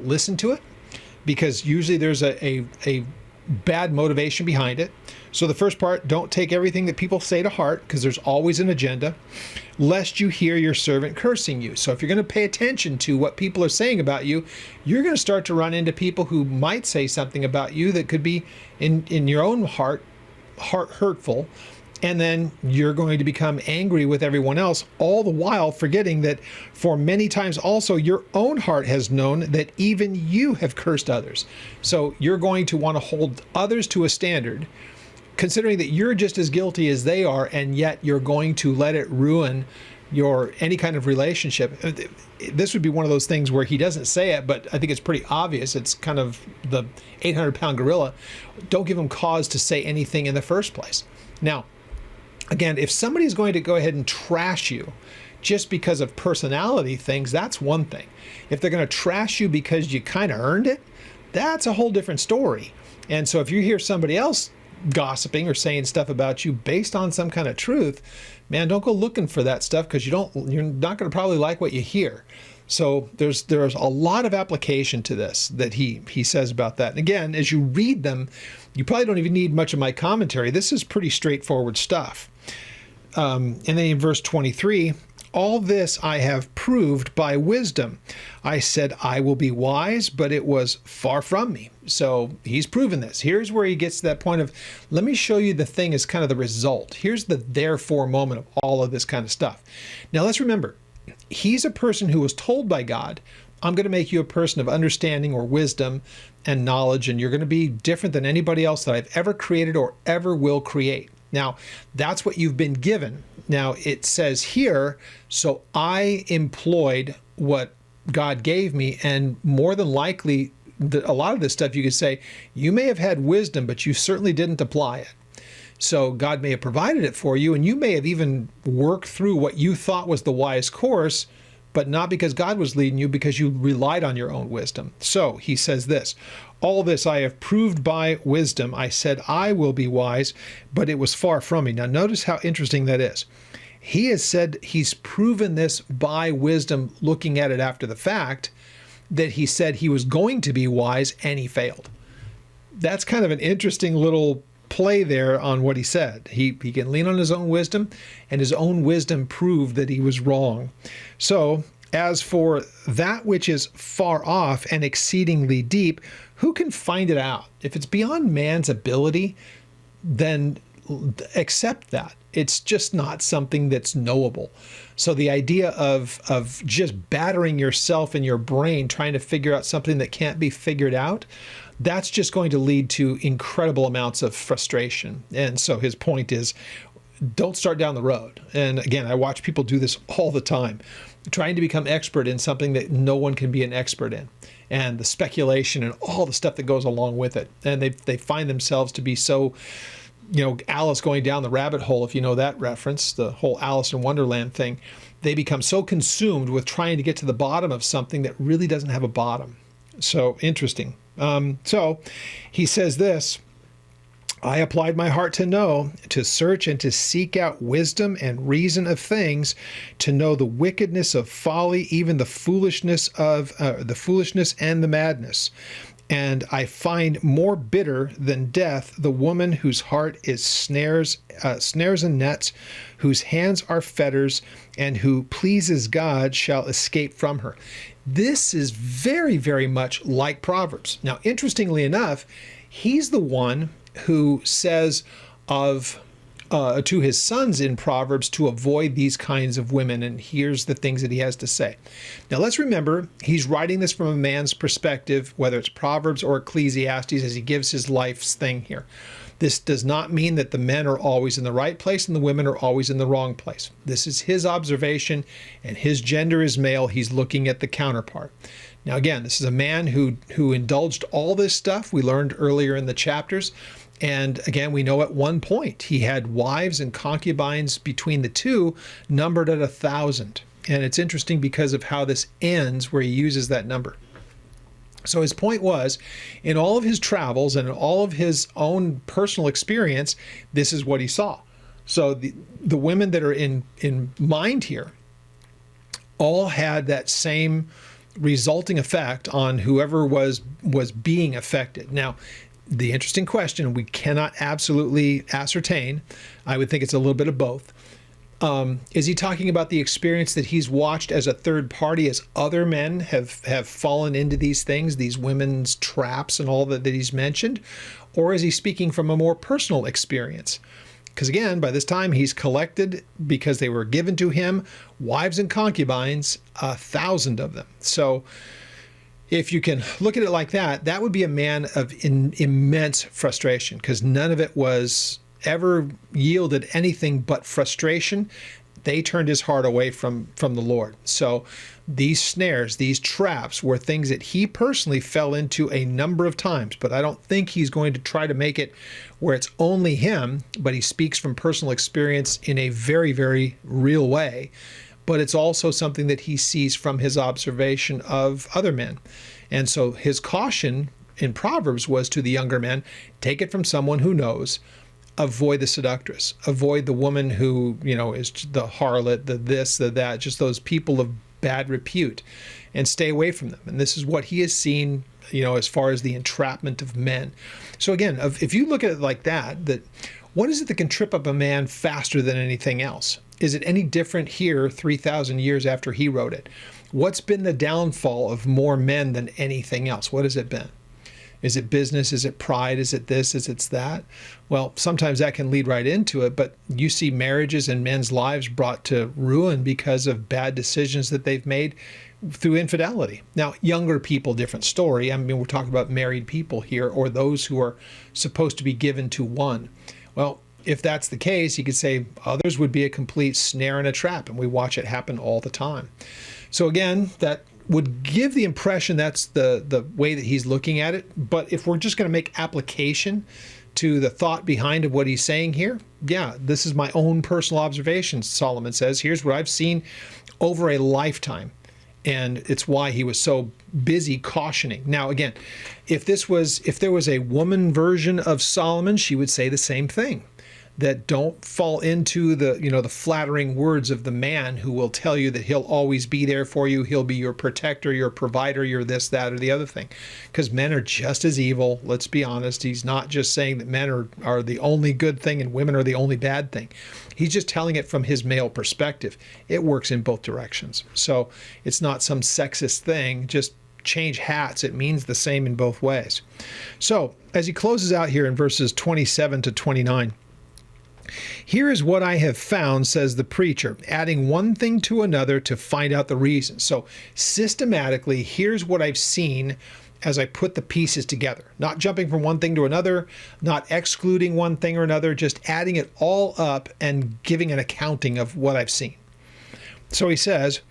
listen to it, because usually there's a bad motivation behind it. So the first part, don't take everything that people say to heart, because there's always an agenda, lest you hear your servant cursing you. So if you're going to pay attention to what people are saying about you, you're going to start to run into people who might say something about you that could be in your own heart hurtful. And then you're going to become angry with everyone else, all the while forgetting that for many times also your own heart has known that even you have cursed others. So you're going to want to hold others to a standard, considering that you're just as guilty as they are, and yet you're going to let it ruin any kind of relationship. This would be one of those things where he doesn't say it, but I think it's pretty obvious. It's kind of the 800-pound gorilla. Don't give him cause to say anything in the first place. Now, again, if somebody's going to go ahead and trash you just because of personality things, that's one thing. If they're going to trash you because you kind of earned it, that's a whole different story. And so if you hear somebody else gossiping or saying stuff about you based on some kind of truth, man, don't go looking for that stuff, because you're not going to probably like what you hear. So there's a lot of application to this that he says about that. And again, as you read them, you probably don't even need much of my commentary. This is pretty straightforward stuff. And then in verse 23, all this I have proved by wisdom. I said, I will be wise, but it was far from me. So he's proven this. Here's where he gets to that point of, let me show you the thing as kind of the result. Here's the therefore moment of all of this kind of stuff. Now let's remember, he's a person who was told by God, I'm going to make you a person of understanding or wisdom and knowledge, and you're going to be different than anybody else that I've ever created or ever will create. Now, that's what you've been given. Now, it says here, so I employed what God gave me, and more than likely, a lot of this stuff you could say, you may have had wisdom, but you certainly didn't apply it. So God may have provided it for you, and you may have even worked through what you thought was the wise course, but not because God was leading you, because you relied on your own wisdom. So he says this, all this I have proved by wisdom. I said I will be wise, but it was far from me. Now notice how interesting that is. He has said he's proven this by wisdom, looking at it after the fact, that he said he was going to be wise and he failed. That's kind of an interesting little play there on what he said. He can lean on his own wisdom, and his own wisdom proved that he was wrong. So as for that which is far off and exceedingly deep, who can find it out? If it's beyond man's ability, then accept that. It's just not something that's knowable. So the idea of just battering yourself in your brain trying to figure out something that can't be figured out, that's just going to lead to incredible amounts of frustration. And so his point is, don't start down the road. And again, I watch people do this all the time. trying to become expert in something that no one can be an expert in, and the speculation and all the stuff that goes along with it. And they find themselves to be so, Alice going down the rabbit hole, if you know that reference, the whole Alice in Wonderland thing. They become so consumed with trying to get to the bottom of something that really doesn't have a bottom. So interesting. So he says this: I applied my heart to know, to search and to seek out wisdom and reason of things, to know the wickedness of folly, even the foolishness and the madness. And I find more bitter than death the woman whose heart is snares and nets, whose hands are fetters, and who pleases God shall escape from her. This is very, very much like Proverbs. Now, interestingly enough, he's the one who says to his sons in Proverbs to avoid these kinds of women, and here's the things that he has to say. Now let's remember, he's writing this from a man's perspective, whether it's Proverbs or Ecclesiastes, as he gives his life's thing here. This does not mean that the men are always in the right place and the women are always in the wrong place. This is his observation, and his gender is male. He's looking at the counterpart. Now again, this is a man who indulged all this stuff we learned earlier in the chapters. And again, we know at one point he had wives and concubines between the two numbered at 1,000. And it's interesting because of how this ends, where he uses that number. So his point was, in all of his travels and in all of his own personal experience, this is what he saw. So the women that are in mind here all had that same resulting effect on whoever was being affected. Now, the interesting question, we cannot absolutely ascertain, I would think it's a little bit of both. Is he talking about the experience that he's watched as a third party, as other men have fallen into these things, these women's traps and all that he's mentioned? Or is he speaking from a more personal experience? Because again, by this time he's collected, because they were given to him, wives and concubines, 1,000 of them. So if you can look at it like that, that would be a man of immense frustration, because none of it was ever yielded anything but frustration. They turned his heart away from the Lord. So these snares, these traps, were things that he personally fell into a number of times, but I don't think he's going to try to make it where it's only him, but he speaks from personal experience in a very, very real way. But it's also something that he sees from his observation of other men. And so his caution in Proverbs was to the younger men: take it from someone who knows. Avoid the seductress. Avoid the woman who, is the harlot, the this, the that, just those people of bad repute, and stay away from them. And this is what he has seen, as far as the entrapment of men. So again, if you look at it like that what is it that can trip up a man faster than anything else? Is it any different here 3,000 years after he wrote it? What's been the downfall of more men than anything else? What has it been? Is it business? Is it pride? Is it this? Is it that? Well, sometimes that can lead right into it, but you see marriages and men's lives brought to ruin because of bad decisions that they've made through infidelity. Now, younger people, different story. I mean, we're talking about married people here, or those who are supposed to be given to one. Well, if that's the case, you could say others would be a complete snare and a trap, and we watch it happen all the time. So again, that would give the impression that's the way that he's looking at it. But if we're just going to make application to the thought behind of what he's saying here, yeah, this is my own personal observations, Solomon says. Here's what I've seen over a lifetime. And it's why he was so busy cautioning. Now, again, if there was a woman version of Solomon, she would say the same thing. That don't fall into the flattering words of the man who will tell you that he'll always be there for you. He'll be your protector, your provider, your this, that, or the other thing. Because men are just as evil. Let's be honest. He's not just saying that men are the only good thing and women are the only bad thing. He's just telling it from his male perspective. It works in both directions. So it's not some sexist thing. Just change hats. It means the same in both ways. So as he closes out here in verses 27 to 29, here is what I have found, says the preacher, adding one thing to another to find out the reason. So systematically, here's what I've seen as I put the pieces together. Not jumping from one thing to another, not excluding one thing or another, just adding it all up and giving an accounting of what I've seen. So he says,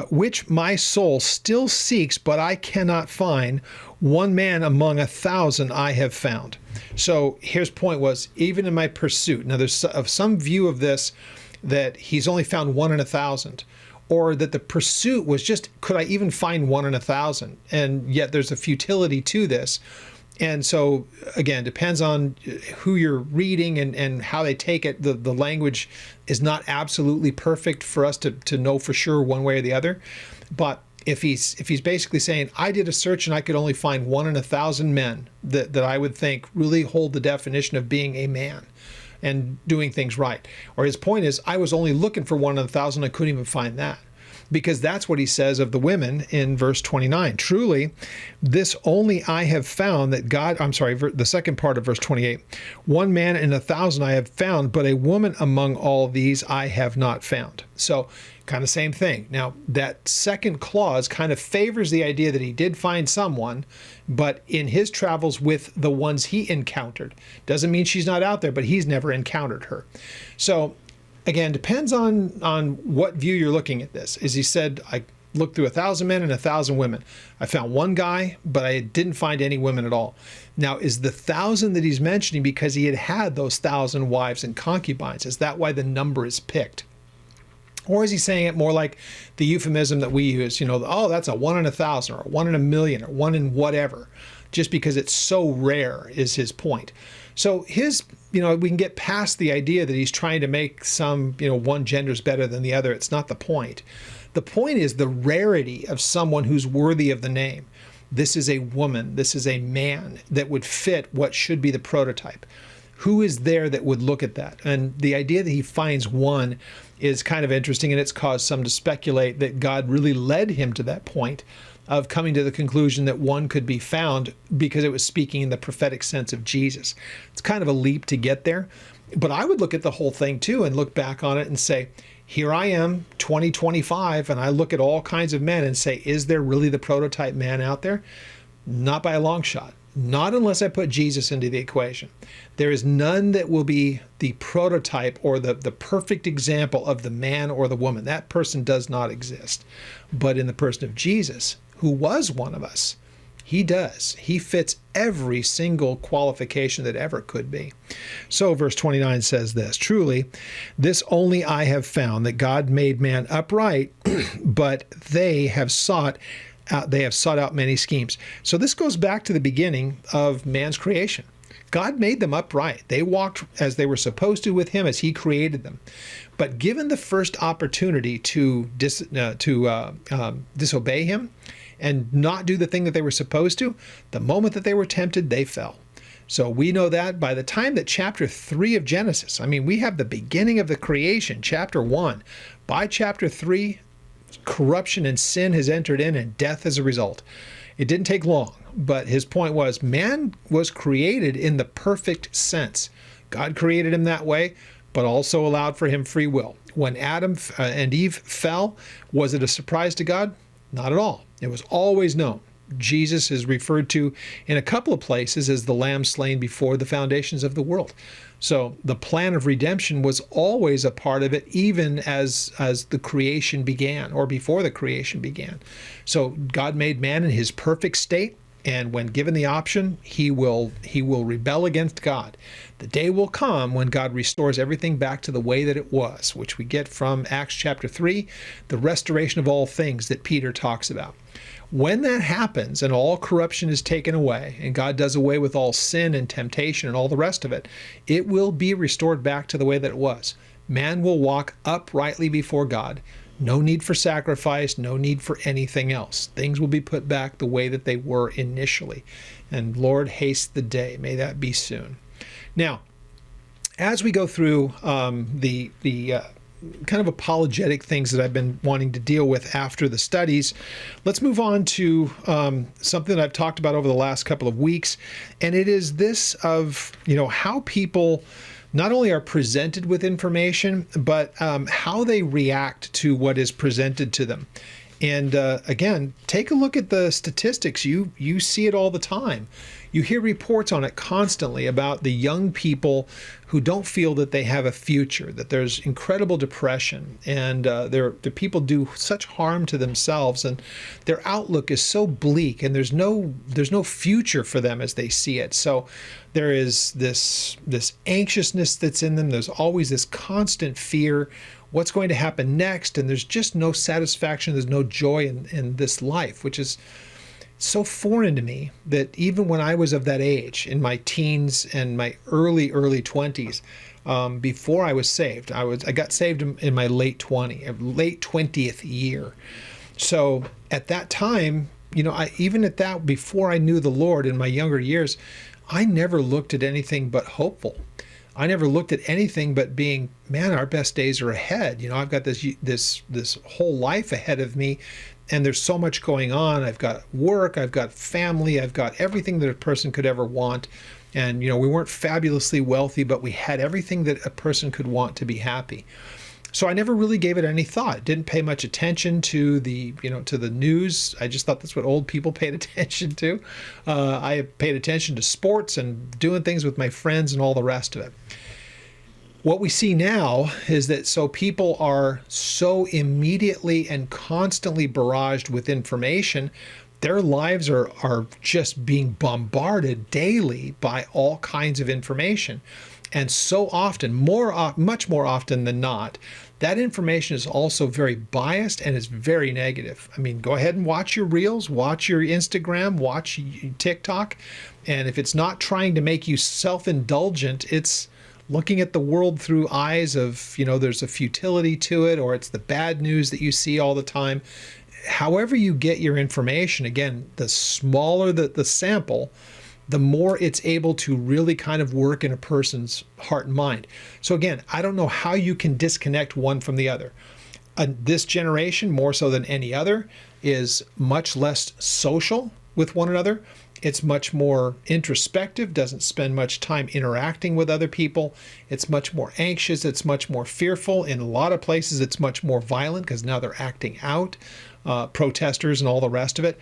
which my soul still seeks, but I cannot find. One man among 1,000 I have found. So his point was, even in my pursuit, now there's some view of this that he's only found 1 in 1,000, or that the pursuit was just, could I even find 1 in 1,000? And yet there's a futility to this. And so, again, depends on who you're reading and how they take it. The language is not absolutely perfect for us to know for sure one way or the other. But if he's basically saying, I did a search and I could only find 1 in 1,000 men that I would think really hold the definition of being a man and doing things right. Or his point is, I was only looking for 1 in 1,000, I couldn't even find that. Because that's what he says of the women in verse 29. Truly, this only I have found that God, the second part of verse 28. 1 man in 1,000 I have found, but a woman among all these I have not found. So kind of same thing. Now, that second clause kind of favors the idea that he did find someone, but in his travels with the ones he encountered. Doesn't mean she's not out there, but he's never encountered her. So again, depends on what view you're looking at this. As he said, I looked through 1,000 men and 1,000 women. I found one guy, but I didn't find any women at all. Now, is the 1,000 that he's mentioning because he had those 1,000 wives and concubines? Is that why the number is picked? Or is he saying it more like the euphemism that we use, oh, that's a 1 in 1,000 or a 1 in a million or 1 in whatever, just because it's so rare is his point. So we can get past the idea that he's trying to make some, one gender's better than the other. It's not the point. The point is the rarity of someone who's worthy of the name. This is a woman. This is a man that would fit what should be the prototype. Who is there that would look at that? And the idea that he finds one is kind of interesting, and it's caused some to speculate that God really led him to that point of coming to the conclusion that one could be found because it was speaking in the prophetic sense of Jesus. It's kind of a leap to get there, but I would look at the whole thing too and look back on it and say, here I am, 2025, and I look at all kinds of men and say, is there really the prototype man out there? Not by a long shot. Not unless I put Jesus into the equation. There is none that will be the prototype or the perfect example of the man or the woman. That person does not exist. But in the person of Jesus, who was one of us, he does. He fits every single qualification that ever could be. So verse 29 says this, truly, this only I have found, that God made man upright, but they have sought out many schemes. So this goes back to the beginning of man's creation. God made them upright. They walked as they were supposed to with him as he created them. But given the first opportunity to disobey him and not do the thing that they were supposed to, the moment that they were tempted, they fell. So we know that by the time that chapter 3 of Genesis, we have the beginning of the creation, chapter 1. By chapter 3, corruption and sin has entered in and death as a result. It didn't take long, but his point was man was created in the perfect sense. God created him that way, but also allowed for him free will. When Adam and Eve fell, was it a surprise to God? Not at all. It was always known. Jesus is referred to in a couple of places as the lamb slain before the foundations of the world. So the plan of redemption was always a part of it, even as the creation began or before the creation began. So God made man in his perfect state, and when given the option, he will rebel against God. The day will come when God restores everything back to the way that it was, which we get from Acts chapter 3, the restoration of all things that Peter talks about. When that happens and all corruption is taken away and God does away with all sin and temptation and all the rest of it, it will be restored back to the way that it was. Man will walk uprightly before God. No need for sacrifice, no need for anything else. Things will be put back the way that they were initially. And Lord, haste the day. May that be soon. Now, as we go through the kind of apologetic things that I've been wanting to deal with after the studies, let's move on to something that I've talked about over the last couple of weeks, and it is this of how people not only are presented with information, but how they react to what is presented to them. And again, take a look at the statistics. You see it all the time. You hear reports on it constantly about the young people who don't feel that they have a future, that there's incredible depression, and the people do such harm to themselves, and their outlook is so bleak, and there's no future for them as they see it. So there is this anxiousness that's in them. There's always this constant fear. What's going to happen next? And there's just no satisfaction. There's no joy in this life, which is so foreign to me that even when I was of that age, in my teens and my early 20s, before I was saved, I got saved in my late 20th year. So at that time, before I knew the Lord in my younger years, I never looked at anything but hopeful. I never looked at anything but being, man, our best days are ahead. I've got this whole life ahead of me, and there's so much going on. I've got work, I've got family, I've got everything that a person could ever want. And, we weren't fabulously wealthy, but we had everything that a person could want to be happy. So I never really gave it any thought. Didn't pay much attention to the news. I just thought that's what old people paid attention to. I paid attention to sports and doing things with my friends and all the rest of it. What we see now is that people are so immediately and constantly barraged with information. Their lives are just being bombarded daily by all kinds of information. And so often, much more often than not, that information is also very biased and is very negative. I mean, go ahead and watch your Reels, watch your Instagram, watch TikTok. And if it's not trying to make you self-indulgent, it's looking at the world through eyes of, there's a futility to it, or it's the bad news that you see all the time. However you get your information, again, the smaller the sample, the more it's able to really kind of work in a person's heart and mind. So again, I don't know how you can disconnect one from the other. This generation, more so than any other, is much less social with one another. It's much more introspective, doesn't spend much time interacting with other people. It's much more anxious. It's much more fearful. In a lot of places, it's much more violent because now they're acting out, protesters and all the rest of it.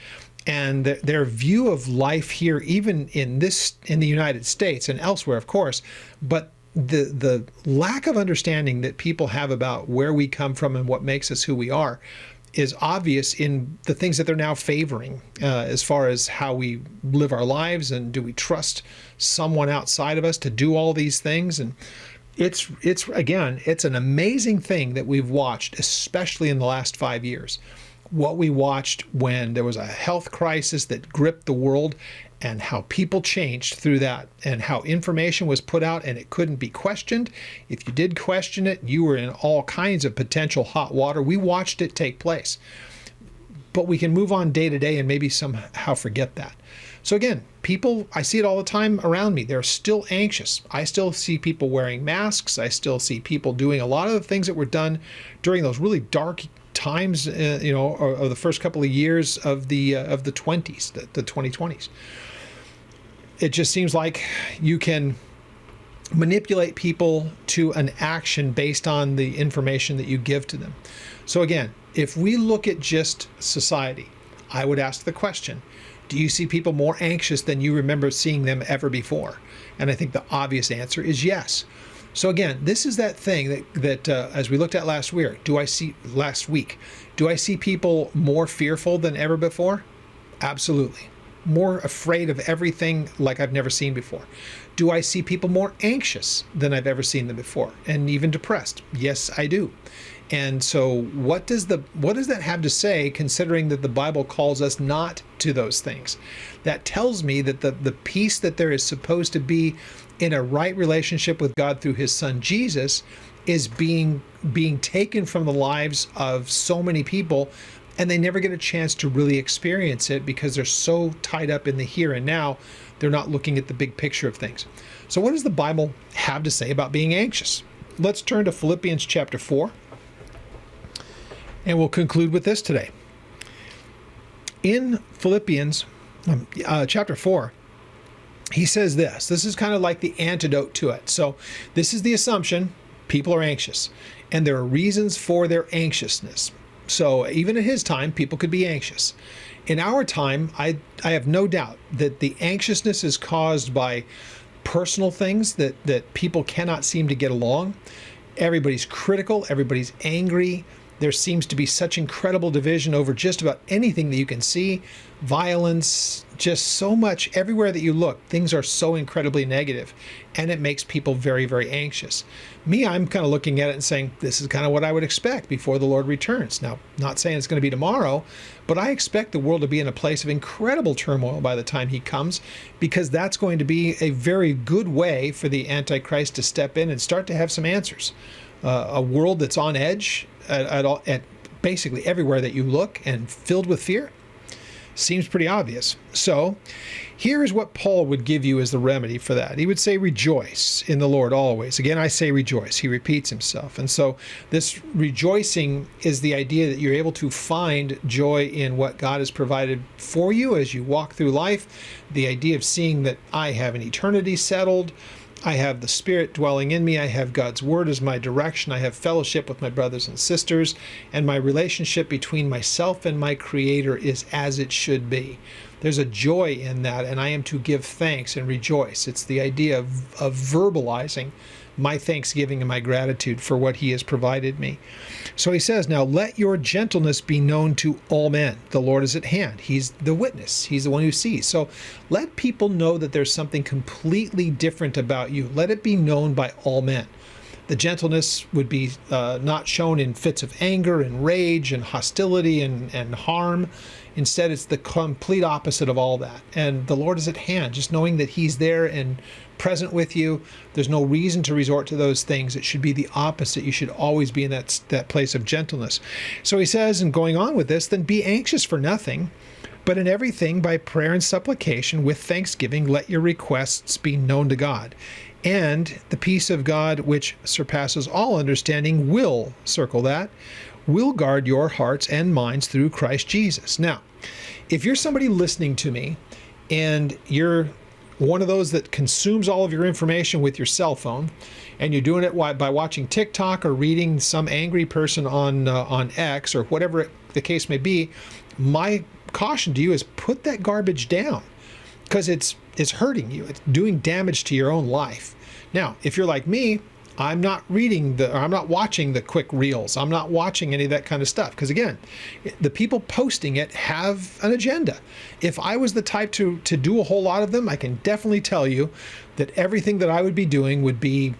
And their view of life here, even in the United States and elsewhere, of course, but the lack of understanding that people have about where we come from and what makes us who we are is obvious in the things that they're now favoring as far as how we live our lives, and do we trust someone outside of us to do all these things. And it's an amazing thing that we've watched, especially in the last 5 years. What we watched when there was a health crisis that gripped the world, and how people changed through that, and how information was put out and it couldn't be questioned. If you did question it, you were in all kinds of potential hot water. We watched it take place. But we can move on day to day and maybe somehow forget that. So again, people, I see it all the time around me. They're still anxious. I still see people wearing masks. I still see people doing a lot of the things that were done during those really dark times, of the first couple of years of the 20s, the 2020s. It just seems like you can manipulate people to an action based on the information that you give to them. So again, if we look at just society, I would ask the question, do you see people more anxious than you remember seeing them ever before? And I think the obvious answer is yes. So again, this is that thing that as we looked at last week, do I see people more fearful than ever before? Absolutely. More afraid of everything like I've never seen before. Do I see people more anxious than I've ever seen them before, and even depressed? Yes, I do. And so what does that have to say, considering that the Bible calls us not to those things? That tells me that the peace that there is supposed to be in a right relationship with God through his son Jesus is being taken from the lives of so many people, and they never get a chance to really experience it because they're so tied up in the here and now. They're not looking at the big picture of things. So what does the Bible have to say about being anxious? Let's turn to Philippians chapter 4, and we'll conclude with this today. In Philippians chapter 4, he says this. This is kind of like the antidote to it. So this is the assumption: people are anxious, and there are reasons for their anxiousness. So even at his time, people could be anxious. In our time, I have no doubt that the anxiousness is caused by personal things that people cannot seem to get along. Everybody's critical, everybody's angry. There seems to be such incredible division over just about anything that you can see. Violence, just so much everywhere that you look. Things are so incredibly negative, and it makes people very, very anxious. Me, I'm kind of looking at it and saying, this is kind of what I would expect before the Lord returns. Now, not saying it's going to be tomorrow, but I expect the world to be in a place of incredible turmoil by the time he comes, because that's going to be a very good way for the Antichrist to step in and start to have some answers. A world that's on edge at basically everywhere that you look and filled with fear seems pretty obvious. So here is what Paul would give you as the remedy for that. He would say, rejoice in the Lord always. Again, I say rejoice. He repeats himself. And so this rejoicing is the idea that you're able to find joy in what God has provided for you as you walk through life. The idea of seeing that I have an eternity settled. I have the Spirit dwelling in me. I have God's Word as my direction. I have fellowship with my brothers and sisters. And my relationship between myself and my Creator is as it should be. There's a joy in that, and I am to give thanks and rejoice. It's the idea of verbalizing my thanksgiving and my gratitude for what he has provided me. So he says, now let your gentleness be known to all men. The Lord is at hand. He's the witness. He's the one who sees. So let people know that there's something completely different about you. Let it be known by all men. The gentleness would be not shown in fits of anger and rage and hostility and harm. Instead, it's the complete opposite of all that. And the Lord is at hand, just knowing that he's there and present with you. There's no reason to resort to those things. It should be the opposite. You should always be in that place of gentleness. So he says, and going on with this, then be anxious for nothing, but in everything by prayer and supplication with thanksgiving, let your requests be known to God. And the peace of God, which surpasses all understanding, will, circle that, will guard your hearts and minds through Christ Jesus. Now, if you're somebody listening to me and you're one of those that consumes all of your information with your cell phone, and you're doing it by watching TikTok or reading some angry person on X or whatever the case may be, my caution to you is put that garbage down, because it's hurting you. It's doing damage to your own life. Now, if you're like me, I'm not watching the quick reels. I'm not watching any of that kind of stuff. Because again, the people posting it have an agenda. If I was the type to do a whole lot of them, I can definitely tell you that everything that I would be doing would be,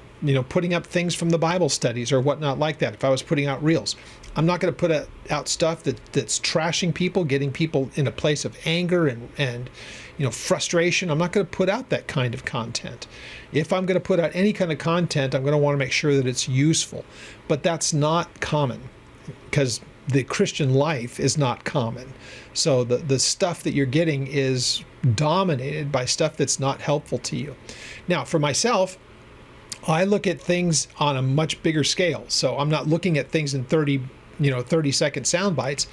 putting up things from the Bible studies or whatnot like that. If I was putting out reels, I'm not going to put out stuff that's trashing people, getting people in a place of anger and frustration. I'm not going to put out that kind of content. If I'm going to put out any kind of content, I'm going to want to make sure that it's useful. But that's not common, because the Christian life is not common. So the stuff that you're getting is dominated by stuff that's not helpful to you. Now, for myself, I look at things on a much bigger scale. So I'm not looking at things in 30-second sound bites.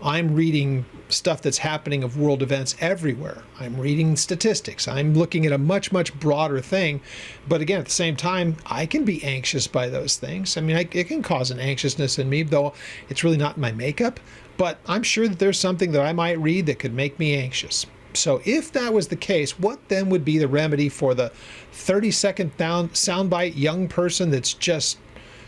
I'm reading stuff that's happening of world events everywhere. I'm reading statistics. I'm looking at a much, much broader thing. But again, at the same time, I can be anxious by those things. I mean, it can cause an anxiousness in me, though it's really not in my makeup. But I'm sure that there's something that I might read that could make me anxious. So if that was the case, what then would be the remedy for the 30-second soundbite young person that's just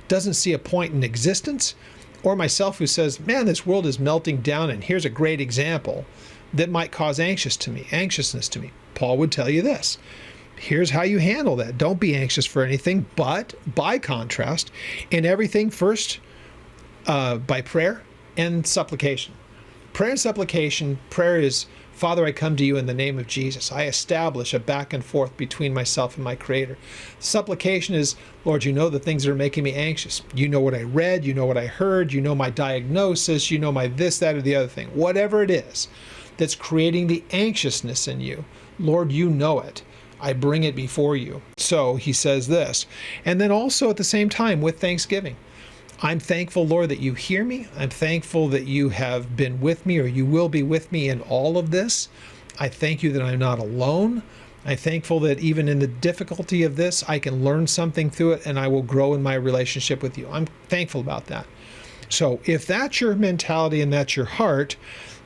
doesn't see a point in existence? Or myself, who says, man, this world is melting down, and here's a great example that might cause anxiousness to me. Paul would tell you this. Here's how you handle that. Don't be anxious for anything, but by contrast, in everything first by prayer and supplication. Prayer and supplication, prayer is, Father, I come to you in the name of Jesus. I establish a back and forth between myself and my Creator. Supplication is, Lord, you know the things that are making me anxious. You know what I read. You know what I heard. You know my diagnosis. You know my this, that, or the other thing. Whatever it is that's creating the anxiousness in you, Lord, you know it. I bring it before you. So he says this. And then also at the same time with thanksgiving. I'm thankful, Lord, that you hear me. I'm thankful that you have been with me, or you will be with me in all of this. I thank you that I'm not alone. I'm thankful that even in the difficulty of this, I can learn something through it, and I will grow in my relationship with you. I'm thankful about that. So if that's your mentality and that's your heart,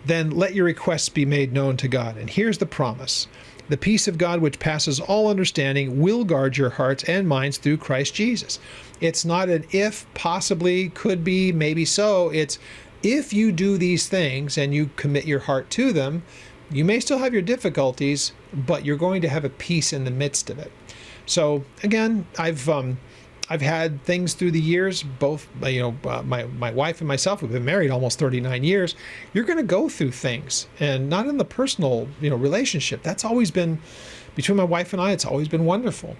then let your requests be made known to God. And here's the promise. The peace of God, which passes all understanding, will guard your hearts and minds through Christ Jesus. It's not an if, possibly, could be, maybe so. It's if you do these things and you commit your heart to them, you may still have your difficulties, but you're going to have a peace in the midst of it. So again, I've had things through the years, both, my wife and myself, we've been married almost 39 years. You're going to go through things, and not in the personal, relationship. That's always been, between my wife and I, it's always been wonderful.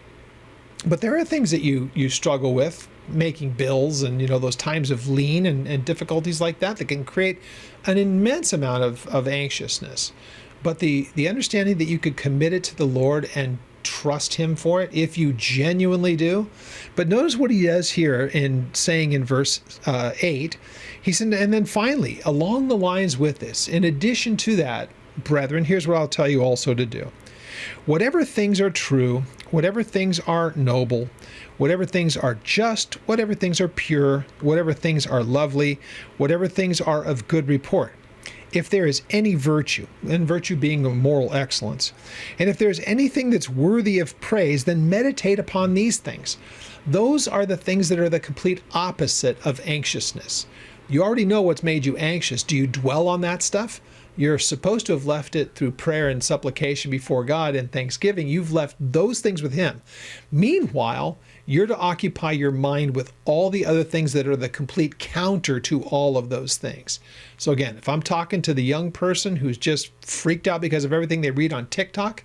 But there are things that you struggle with, making bills and, those times of lean and difficulties like that can create an immense amount of anxiousness. But the understanding that you could commit it to the Lord and trust him for it if you genuinely do. But notice what he does here in saying in verse 8, he said, and then finally, along the lines with this, in addition to that, brethren, here's what I'll tell you also to do. Whatever things are true, whatever things are noble, whatever things are just, whatever things are pure, whatever things are lovely, whatever things are of good report, if there is any virtue, and virtue being a moral excellence, and if there's anything that's worthy of praise, then meditate upon these things. Those are the things that are the complete opposite of anxiousness. You already know what's made you anxious. Do you dwell on that stuff? You're supposed to have left it through prayer and supplication before God and thanksgiving. You've left those things with him. Meanwhile, you're to occupy your mind with all the other things that are the complete counter to all of those things. So again, if I'm talking to the young person who's just freaked out because of everything they read on TikTok,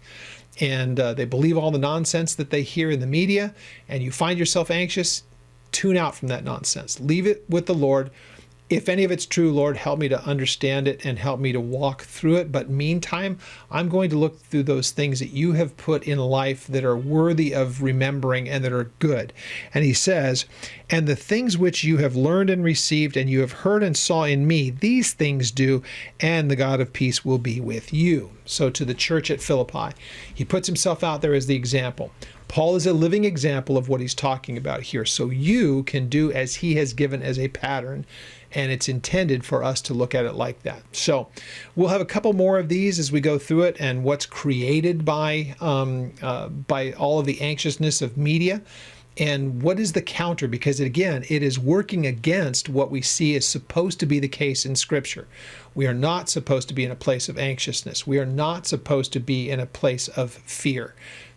and they believe all the nonsense that they hear in the media, and you find yourself anxious, tune out from that nonsense. Leave it with the Lord. If any of it's true, Lord, help me to understand it and help me to walk through it. But meantime, I'm going to look through those things that you have put in life that are worthy of remembering and that are good. And he says, and the things which you have learned and received and you have heard and saw in me, these things do, and the God of peace will be with you. So to the church at Philippi, he puts himself out there as the example. Paul is a living example of what he's talking about here. So you can do as he has given as a pattern, and it's intended for us to look at it like that. So we'll have a couple more of these as we go through it, and what's created by all of the anxiousness of media, and what is the counter, because again, it is working against what we see is supposed to be the case in Scripture. We are not supposed to be in a place of anxiousness. We are not supposed to be in a place of fear.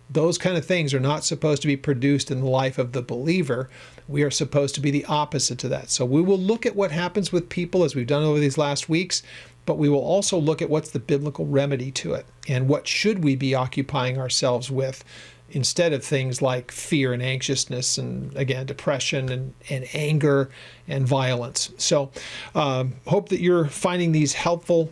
Those kind of things are not supposed to be produced in the life of the believer. We are supposed to be the opposite to that. So we will look at what happens with people as we've done over these last weeks, but we will also look at what's the biblical remedy to it and what should we be occupying ourselves with instead of things like fear and anxiousness and, again, depression and anger and violence. So hope that you're finding these helpful.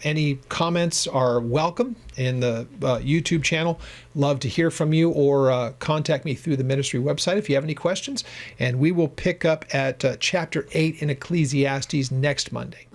Any comments are welcome in the YouTube channel. Love to hear from you, or contact me through the ministry website if you have any questions. And we will pick up at chapter 8 in Ecclesiastes next Monday.